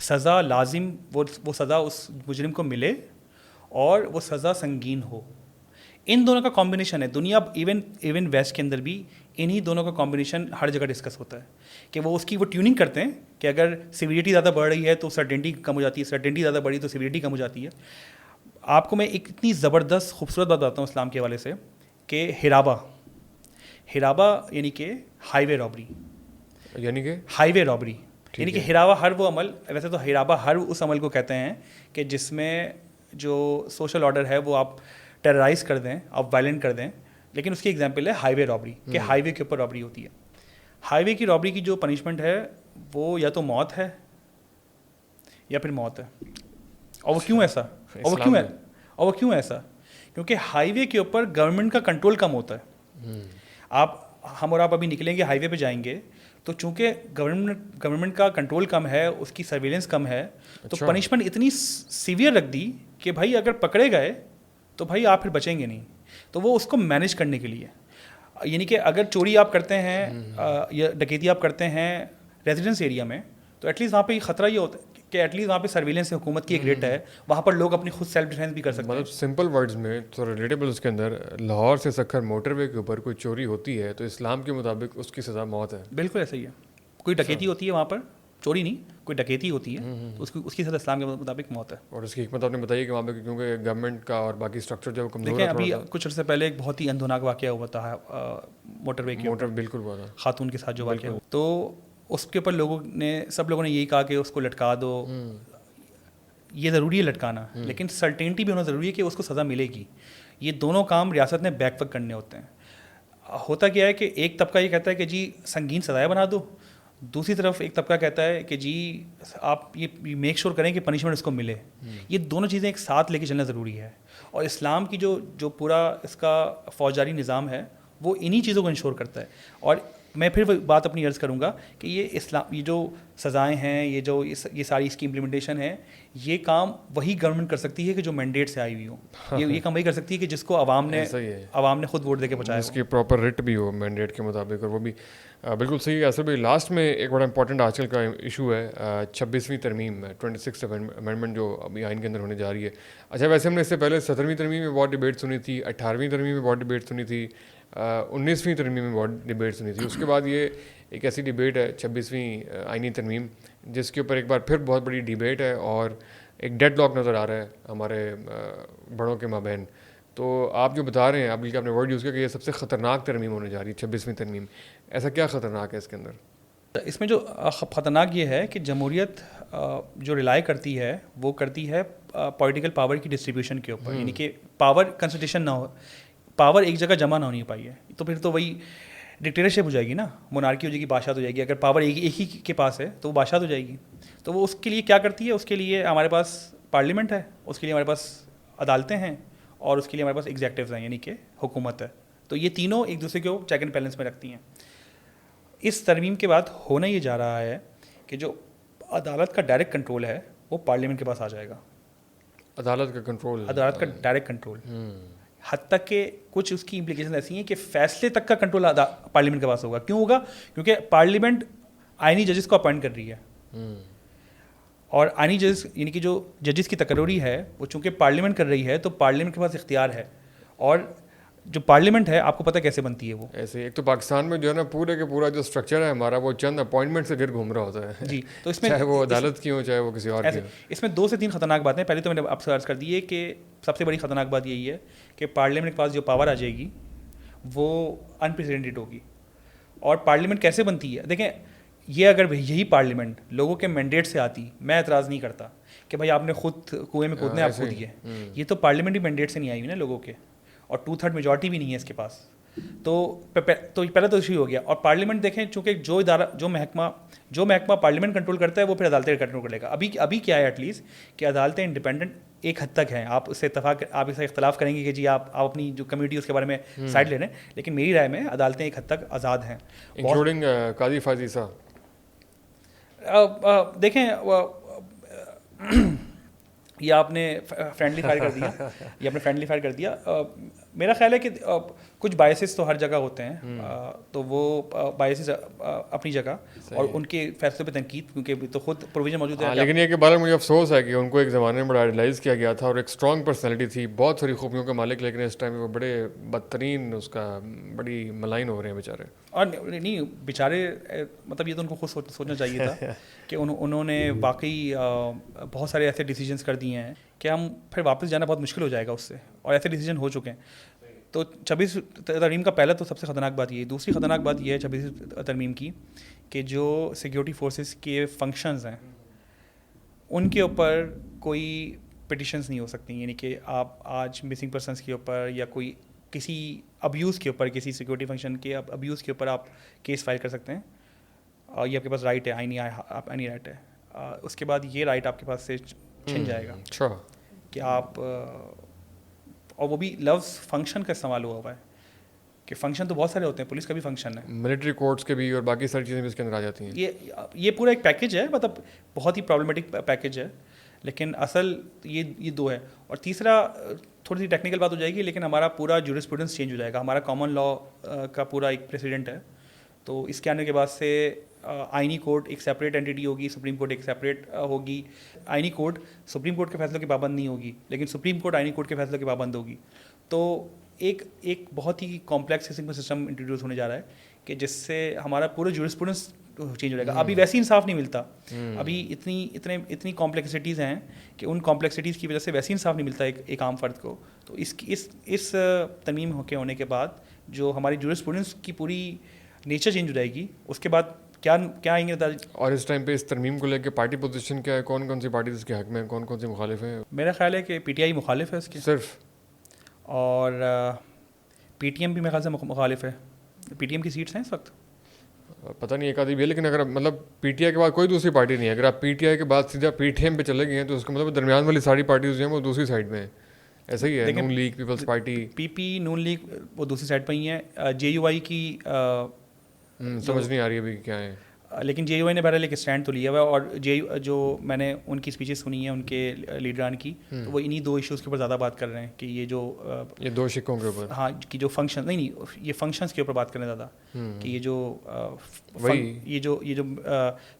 Speaker 2: سزا لازم وہ سزا اس مجرم کو ملے اور وہ سزا سنگین ہو. ان دونوں کا کمبینیشن ہے. دنیا ایون ویسٹ کے اندر بھی انہی دونوں کا کمبینیشن ہر جگہ ڈسکس ہوتا ہے کہ وہ ٹیوننگ کرتے ہیں کہ اگر سیویریٹی زیادہ بڑھ رہی ہے تو سرٹینٹی کم ہو جاتی ہے, سرٹینٹی زیادہ بڑھی تو سیویریٹی کم ہو جاتی ہے. آپ کو میں ایک اتنی زبردست خوبصورت بات بتاتا ہوں اسلام کے حوالے سے کہ ہرابہ یعنی کہ ہائی وے رابری, یعنی کہ ہراوا ہر وہ عمل, ویسے تو ہرابہ ہر اس عمل کو کہتے ہیں کہ جس میں جو سوشل آرڈر ہے وہ آپ ٹیررائز کر دیں, آپ وائلنٹ کر دیں. لیکن اس کی ایگزامپل ہے ہائی وے رابری, کہ ہائی وے کے اوپر رابری ہوتی ہے. ہائی وے کی رابری کی جو پنشمنٹ ہے وہ یا تو موت ہے یا پھر موت ہے. اور وہ کیوں ایسا کیونکہ ہائی وے کے اوپر گورنمنٹ کا کنٹرول کم ہوتا ہے. ہم اور آپ ابھی نکلیں گے ہائی وے پہ جائیں گے تو چونکہ گورنمنٹ کا کنٹرول کم ہے, اس کی سرویلنس کم ہے, تو پنشمنٹ اتنی سیویئر رکھ دی کہ بھائی اگر پکڑے گئے تو بھائی آپ پھر بچیں گے نہیں. تو وہ اس کو مینیج کرنے کے لیے, یعنی کہ اگر چوری آپ کرتے ہیں یا ڈکیتی آپ کرتے ہیں ریزیڈنس ایریا میں, تو ایٹ لیسٹ وہاں پہ یہ خطرہ یہ ہوتا ہے کہ ایٹ لیسٹ وہاں پہ سرویلنس حکومت کی ایک ریٹ ہے, وہاں پر لوگ اپنی خود سیلف ڈیفینس بھی کر سکتے ہیں.
Speaker 3: مطلب سمپل ورڈز میں تو ریلیٹیبل اس کے اندر, لاہور سے سکھر موٹر وے کے اوپر کوئی چوری ہوتی ہے تو اسلام کے مطابق اس کی سزا موت ہے.
Speaker 2: بالکل ایسا ہی ہے. کوئی ڈکیتی ہوتی ہے وہاں پر, چوری نہیں, کوئی ڈکیتی ہوتی ہے تو اس کی سزا اسلام کے مطابق موت ہے.
Speaker 3: اور اس کی حکمت آپ نے بتائی کہ وہاں پہ کیونکہ گورنمنٹ کا اور باقی اسٹرکچر جو کمزور ہے.
Speaker 2: دیکھیں ابھی کچھ عرصے پہلے ایک بہت ہی اندھوناک واقعہ ہوا تھا موٹر وے کے,
Speaker 3: بالکل ہوا تھا,
Speaker 2: خاتون کے ساتھ جو واقعہ ہوا, تو اس کے اوپر سب لوگوں نے یہی کہا کہ اس کو لٹکا دو. یہ ضروری ہے لٹکانا, لیکن سرٹینٹی بھی ہونا ضروری ہے کہ اس کو سزا ملے گی. یہ دونوں کام ریاست نے بیک وقت کرنے ہوتے ہیں. ہوتا کیا ہے کہ ایک طبقہ یہ کہتا ہے کہ جی سنگین سزائیں بنا دو, دوسری طرف ایک طبقہ کہتا ہے کہ جی آپ یہ میک شور کریں کہ پنشمنٹ اس کو ملے. یہ دونوں چیزیں ایک ساتھ لے کے چلنا ضروری ہے. اور اسلام کی جو پورا اس کا فوجداری نظام ہے وہ انہی چیزوں کو انشور کرتا ہے. اور میں پھر بات اپنی عرض کروں گا کہ یہ جو سزائیں ہیں, یہ ساری اس کی امپلیمنٹیشن ہے, یہ کام وہی گورنمنٹ کر سکتی ہے کہ جو مینڈیٹ سے آئی ہوئی ہو. یہ کام وہی کر سکتی ہے کہ جس کو عوام نے خود ووٹ دے کے پہنچایا,
Speaker 3: اس کی پراپر ریٹ بھی ہو مینڈیٹ کے مطابق. اور وہ بھی بالکل صحیح ہے. اصل بھائی لاسٹ میں ایک بڑا امپورٹنٹ آج کل کا ایشو ہے 26ویں ترمیم, 26 امینڈمنٹ جو ابھی آئین کے اندر ہونے جا رہی ہے. اچھا ویسے ہم نے اس سے پہلے 17ویں ترمیم میں بہت ڈبیٹ سنی تھی, 18ویں ترمیم میں بہت ڈبیٹ سنی تھی, 19ویں ترمیم میں بہت ڈبیٹ سنی تھی. اس کے بعد یہ ایک ایسی ڈبیٹ ہے 26ویں آئینی ترمیم جس کے اوپر ایک بار پھر بہت بڑی ڈبیٹ ہے اور ایک ڈیڈ لاک نظر آ رہا ہے ہمارے بڑوں کے مابین. تو آپ جو بتا رہے ہیں, آپ بلکہ آپ نے ورڈ یوز کیا کہ یہ سب سے خطرناک ترمیم ہونے جا رہی ہے 26ویں ترمیم. ایسا کیا خطرناک ہے اس کے اندر؟
Speaker 2: اس میں جو خطرناک یہ ہے کہ جمہوریت جو ریلائی کرتی ہے وہ کرتی ہے پولیٹیکل پاور کی ڈسٹریبیوشن کے اوپر. یعنی کہ پاور کنسنٹریشن نہ ہو, پاور ایک جگہ جمع نہ ہونی پائی ہے, تو پھر تو وہی ڈکٹیٹرشپ ہو جائے گی نا, مونارکی ہو جائے گی, بادشاہت ہو جائے گی. اگر پاور ایک ہی کے پاس ہے تو وہ بادشاہت ہو جائے گی. تو وہ اس کے لیے کیا کرتی ہے, اس کے لیے ہمارے پاس پارلیمنٹ ہے, اس کے لیے ہمارے پاس عدالتیں ہیں, اور اس کے لیے ہمارے پاس ایگزیکٹوز ہیں یعنی کہ حکومت ہے. تو یہ تینوں ایک دوسرے کو چیک اینڈ بیلنس میں رکھتی ہیں. اس ترمیم کے بعد ہونا یہ جا رہا ہے کہ جو عدالت کا ڈائریکٹ کنٹرول ہے وہ پارلیمنٹ کے پاس آ جائے گا.
Speaker 3: عدالت کا
Speaker 2: ڈائریکٹ کنٹرول, حد تک کہ کچھ اس کی امپلیکیشن ایسی ہیں کہ فیصلے تک کا کنٹرول پارلیمنٹ کے پاس ہوگا. کیوں ہوگا؟ کیونکہ پارلیمنٹ آئینی ججز کو اپوائنٹ کر رہی ہے, اور آئینی ججز یعنی کہ جو ججز کی تقرری ہے وہ چونکہ پارلیمنٹ کر رہی ہے تو پارلیمنٹ کے پاس اختیار ہے. اور جو پارلیمنٹ ہے آپ کو پتہ کیسے بنتی ہے وہ
Speaker 3: ایسے, ایک تو پاکستان میں جو ہے نا پورے کے پورا جو اسٹرکچر ہے ہمارا وہ چند اپوائنٹمنٹ سے گھر گھوم رہا ہوتا ہے.
Speaker 2: جی, تو اس میں
Speaker 3: چاہے وہ عدالت کی ہو چاہے وہ کسی اور کی ہو.
Speaker 2: اس میں 2 سے 3 خطرناک باتیں. پہلے تو میں نے آپ سے عرض کر دی ہے کہ سب سے بڑی خطرناک بات یہی ہے کہ پارلیمنٹ کے پاس جو پاور آ جائے گی وہ انپریسیڈنٹڈ ہوگی. اور پارلیمنٹ کیسے بنتی ہے, دیکھیں یہ اگر یہی پارلیمنٹ لوگوں کے مینڈیٹ سے آتی, میں اعتراض نہیں کرتا کہ بھائی آپ نے خود کنویں میں کودنے آپ کود گئے. یہ تو پارلیمنٹری مینڈیٹ سے نہیں آئی ہوئی نا لوگوں کے, اور 2/3 میجورٹی بھی نہیں ہے اس کے پاس. تو پہلا تو ایشو ہو گیا. اور پارلیمنٹ دیکھیں چونکہ جو محکمہ پارلیمنٹ کنٹرول کرتا ہے وہ پھر عدالتیں کنٹرول کر لے گا. ابھی کیا ہے ایٹ لیسٹ کہ عدالتیں انڈیپینڈنٹ ایک حد تک ہیں. آپ اس سے اختلاف کریں گے کہ جی آپ اپنی جو کمیونٹی اس کے بارے میں سائڈ لے رہے ہیں, لیکن میری رائے میں عدالتیں ایک حد تک آزاد ہیں,
Speaker 3: انکلوڈنگ قاضی فاضی صاحب.
Speaker 2: دیکھیں یہ آپ نے فرینڈلی فائر کر دیا, میرا خیال ہے کہ کچھ بائسز تو ہر جگہ ہوتے ہیں, تو وہ بائسز اپنی جگہ اور ان کے فیصلے پہ تنقید, کیونکہ تو خود پروویژن موجود ہے.
Speaker 3: لیکن یہ کہ بارہ مجھے افسوس ہے کہ ان کو ایک زمانے میں بڑا آئیڈلائز کیا گیا تھا اور ایک اسٹرانگ پرسنالٹی تھی, بہت ساری خوبیوں کا مالک, لیکن اس ٹائم وہ بڑے بدترین اس کا بڑی ملائن ہو رہے ہیں بیچارے.
Speaker 2: اور نہیں بیچارے, مطلب یہ تو ان کو خود سوچنا چاہیے تھا کہ انہوں نے واقعی بہت سارے ایسے ڈیسیجنس کر دیے ہیں کہ ہم پھر واپس جانا بہت مشکل ہو جائے گا اس سے, اور ایسے ڈیسیجن ہو چکے ہیں. تو 26 ترمیم کا پہلا تو سب سے خطرناک بات یہ ہے. دوسری خطرناک بات یہ ہے 26 ترمیم کی کہ جو سیکیورٹی فورسز کے فنکشنز ہیں ان کے اوپر کوئی پٹیشنز نہیں ہو سکتی, یعنی کہ آپ آج مسنگ پرسنس کے اوپر یا کوئی کسی ابیوز کے اوپر, کسی سیکورٹی فنکشن کے ابیوز کے اوپر آپ کیس فائل کر سکتے ہیں, اور یہ آپ کے پاس رائٹ ہے, آئینی رائٹ ہے. اس کے بعد یہ رائٹ آپ کے پاس سے چھن جائے گا.
Speaker 3: اچھا,
Speaker 2: کہ آپ, اور وہ بھی لفظ فنکشن کا استعمال ہوا ہے کہ فنکشن تو بہت سارے ہوتے ہیں, پولیس کا بھی فنکشن ہے,
Speaker 3: ملٹری کورٹس کے بھی, اور باقی ساری چیزیں بھی اس کے اندر آ جاتی ہیں.
Speaker 2: یہ پورا ایک پیکیج ہے, مطلب بہت ہی پرابلمٹک پیکیج ہے. لیکن اصل یہ دو ہے. اور تیسرا تھوڑی سی ٹیکنیکل بات ہو جائے گی, لیکن ہمارا پورا جورسپروڈنس چینج ہو جائے گا. ہمارا کامن لا کا پورا ایک پریسیڈنٹ ہے, تو اس کے آنے کے بعد سے آئینی کورٹ ایک سیپریٹ اینٹی ہوگی, سپریم کورٹ ایک سیپریٹ ہوگی. آئینی کورٹ سپریم کورٹ کے فیصلوں کی پابند نہیں ہوگی, لیکن سپریم کورٹ آئینی کورٹ کے فیصلوں کی پابند ہوگی. تو ایک بہت ہی کمپلیکس سسٹم انٹروڈیوس ہونے جا رہا ہے کہ جس سے ہمارا پورا جورسپروڈنس چینج ہو جائے گا. ابھی ویسے انصاف نہیں ملتا, ابھی اتنی کمپلیکسٹیز ہیں کہ ان کمپلیکسٹیز کی وجہ سے ویسے انصاف نہیں ملتا ایک عام فرد کو. تو اس ترمیم کے ہونے کے بعد جو ہماری جورسپروڈنس کی پوری نیچر چینج ہو جائے گی. اس کے بعد کیا آئیں گے.
Speaker 3: اور اس ٹائم پہ اس ترمیم کو لے کے پارٹی پوزیشن کیا ہے, کون سی پارٹی اس کے حق میں, کون سی مخالف ہیں؟
Speaker 2: میرا خیال ہے کہ پی ٹی آئی مخالف ہے اس کی
Speaker 3: صرف,
Speaker 2: اور پی ٹی ایم بھی میرے خیال سے مخالف ہے. پی ٹی ایم کی سیٹس ہیں اس وقت
Speaker 3: پتہ نہیں ایک آدھی بھی ہے, لیکن اگر مطلب پی ٹی آئی کے بعد کوئی دوسری پارٹی نہیں ہے. اگر آپ پی ٹی آئی کے بعد سیدھا پی ٹی ایم پہ چلے گئے ہیں تو اس کا مطلب درمیان والی ساری پارٹیز جو ہیں وہ دوسری سائڈ میں ہیں. ایسا ہی ہے, نون لیگ, پیپلز پارٹی,
Speaker 2: پی نون لیگ وہ دوسری سائڈ پہ ہی ہیں. جے یو آئی کی
Speaker 3: سمجھ نہیں آ رہی ابھی کیا ہے,
Speaker 2: لیکن جے یو آئی نے بہرحال ایک اسٹینڈ تو لیا ہوا ہے. اور جو میں نے ان کی اسپیچز سنی ہیں ان کے لیڈران کی, تو وہ انہی دو ایشوز کے اوپر زیادہ بات کر رہے ہیں کہ یہ دو
Speaker 3: شکوں کے اوپر,
Speaker 2: ہاں, کہ جو فنکشن نہیں یہ فنکشنس کے اوپر بات کریں زیادہ, کہ یہ جو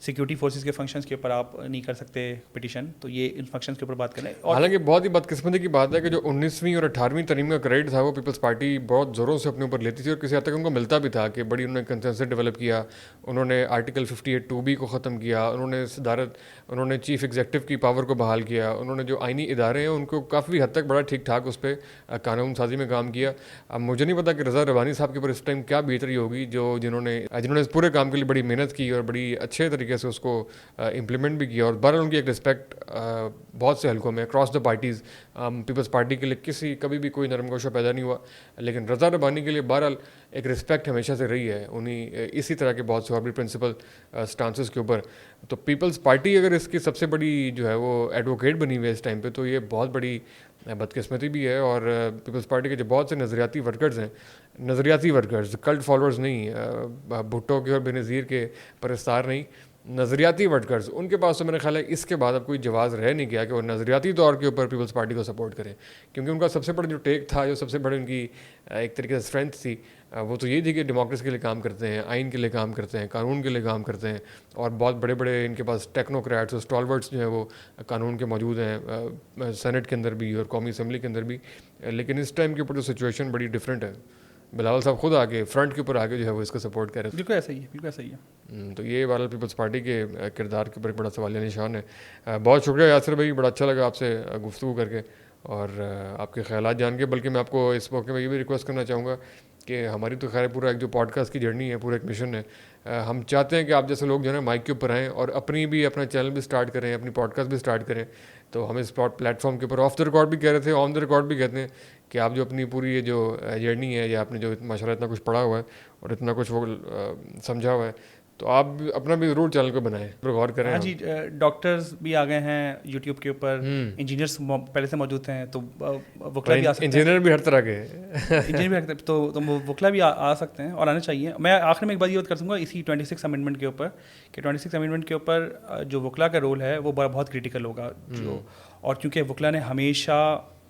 Speaker 2: سیکورٹی فورسز کے فنکشنس کے اوپر آپ نہیں کر سکتے پٹیشن, تو یہ ان فنکشنس کے اوپر بات کریں.
Speaker 3: حالانکہ بہت ہی بدقسمتی کی بات ہے کہ جو 19ویں اور 18ویں ترمیم کا کریڈٹ تھا وہ پیپلز پارٹی بہت زوروں سے اپنے اوپر لیتی تھی, اور کسی حد تک ان کو ملتا بھی تھا کہ بڑی انہوں نے کنسنسس ڈیولپ کیا. انہوں نے آرٹیکل 58(2)B کو ختم کیا, انہوں نے چیف ایگزیکٹو کی پاور کو بحال کیا, انہوں نے جو آئینی ادارے ہیں ان کو کافی حد تک بڑا ٹھیک ٹھاک اس پہ قانون سازی میں کام کیا. اب مجھے نہیں پتا کہ رضا ربانی صاحب کے اوپر اس ٹائم کیا بہتری ہوگی, جنہوں نے اس پورے کام کے لیے بڑی محنت کی اور بڑی اچھے طریقے سے اس کو امپلیمنٹ بھی کیا. اور بہرحال ان کی ایک رسپیکٹ بہت سے حلقوں میں across the parties, Peoples Party کے لیے کبھی بھی کوئی نرم گوشہ پیدا نہیں ہوا, لیکن رضا ربانی کے لیے بہرحال ایک رسپیکٹ ہمیشہ سے رہی ہے انہیں اسی طرح کے بہت سے اور بھی پرنسپل سٹانسز کے اوپر. تو پیپلز پارٹی اگر اس کی سب سے بڑی جو ہے وہ ایڈوکیٹ بنی ہوئی ہے اس ٹائم پہ, تو یہ بہت بڑی بدقسمتی بھی ہے. اور پیپلز پارٹی کے جو بہت سے نظریاتی ورکرز ہیں, نظریاتی ورکرز, کلٹ فالوورز نہیں, بھٹو کے اور بے نظیر کے پرستار نہیں, نظریاتی ورکرز, ان کے پاس تو میرے خیال ہے اس کے بعد اب کوئی جواز رہ نہیں گیا کہ وہ نظریاتی طور کے اوپر پیپلز پارٹی کو سپورٹ کریں, کیونکہ ان کا سب سے بڑا جو ٹیک تھا, جو سب سے بڑی ان کی ایک طریقے سے اسٹرینتھ تھی, وہ تو یہ تھی کہ ڈیموکریسی کے لیے کام کرتے ہیں, آئین کے لیے کام کرتے ہیں, قانون کے لیے کام کرتے ہیں, اور بہت بڑے بڑے ان کے پاس ٹیکنوکریٹس اور اسٹالورٹس جو ہیں وہ قانون کے موجود ہیں, سینٹ کے اندر بھی اور قومی اسمبلی کے اندر بھی. لیکن اس ٹائم کے اوپر جو سچویشن بڑی ڈفرینٹ ہے, بلاول صاحب خود آگے فرنٹ کے اوپر آگے جو ہے وہ اس کا سپورٹ کرے.
Speaker 2: بالکل ایسا ہی ہے, بالکل ایسا ہی ہے.
Speaker 3: تو یہ بہرحال پیپلز پارٹی کے کردار کے اوپر ایک بڑا سوالیہ نشان ہے. بہت شکریہ یاسر بھائی, بڑا اچھا لگا آپ سے گفتگو کر کے اور آپ کے خیالات جان کے. بلکہ میں آپ کو اس موقع میں یہ بھی ریکویسٹ کرنا چاہوں گا کہ ہماری تو خیر پورا ایک جو پوڈ کاسٹ کی جرنی ہے, پورا ایک مشن ہے, ہم چاہتے ہیں کہ آپ جیسے لوگ جو ہے نا مائک کے اوپر آئیں اور اپنا چینل بھی اسٹارٹ کریں, اپنی پوڈ کاسٹ بھی اسٹارٹ کریں. تو ہم اس پلیٹ فارم کے اوپر آف دا ریکارڈ بھی کہہ رہے تھے, آن دا ریکارڈ بھی کہتے ہیں کہ آپ جو اپنی پوری یہ جو جرنی ہے, یا آپ نے جو ماشاء اللہ اتنا کچھ پڑھا ہوا ہے اور اتنا کچھ وہ سمجھا ہوا ہے, تو آپ اپنا بھی ضرور چینل کو بنائیں, پر غور کریں.
Speaker 2: ہاں جی, ڈاکٹرز بھی آ گئے ہیں یوٹیوب کے اوپر, انجینئرس پہلے سے موجود ہیں, تو وکلا بھی آ سکتے ہیں,
Speaker 3: انجینئر بھی ہر طرح کے
Speaker 2: انجینئر بھی تو وکلا بھی آ سکتے ہیں اور آنا چاہیے. میں آخر میں ایک بات یہ بات کر سکوں گا اسی 26 امینڈمنٹ کے اوپر, کہ 26 امینڈمنٹ کے اوپر جو وکلا کا رول ہے وہ بہت کریٹیکل ہوگا. اور کیونکہ وکلا نے ہمیشہ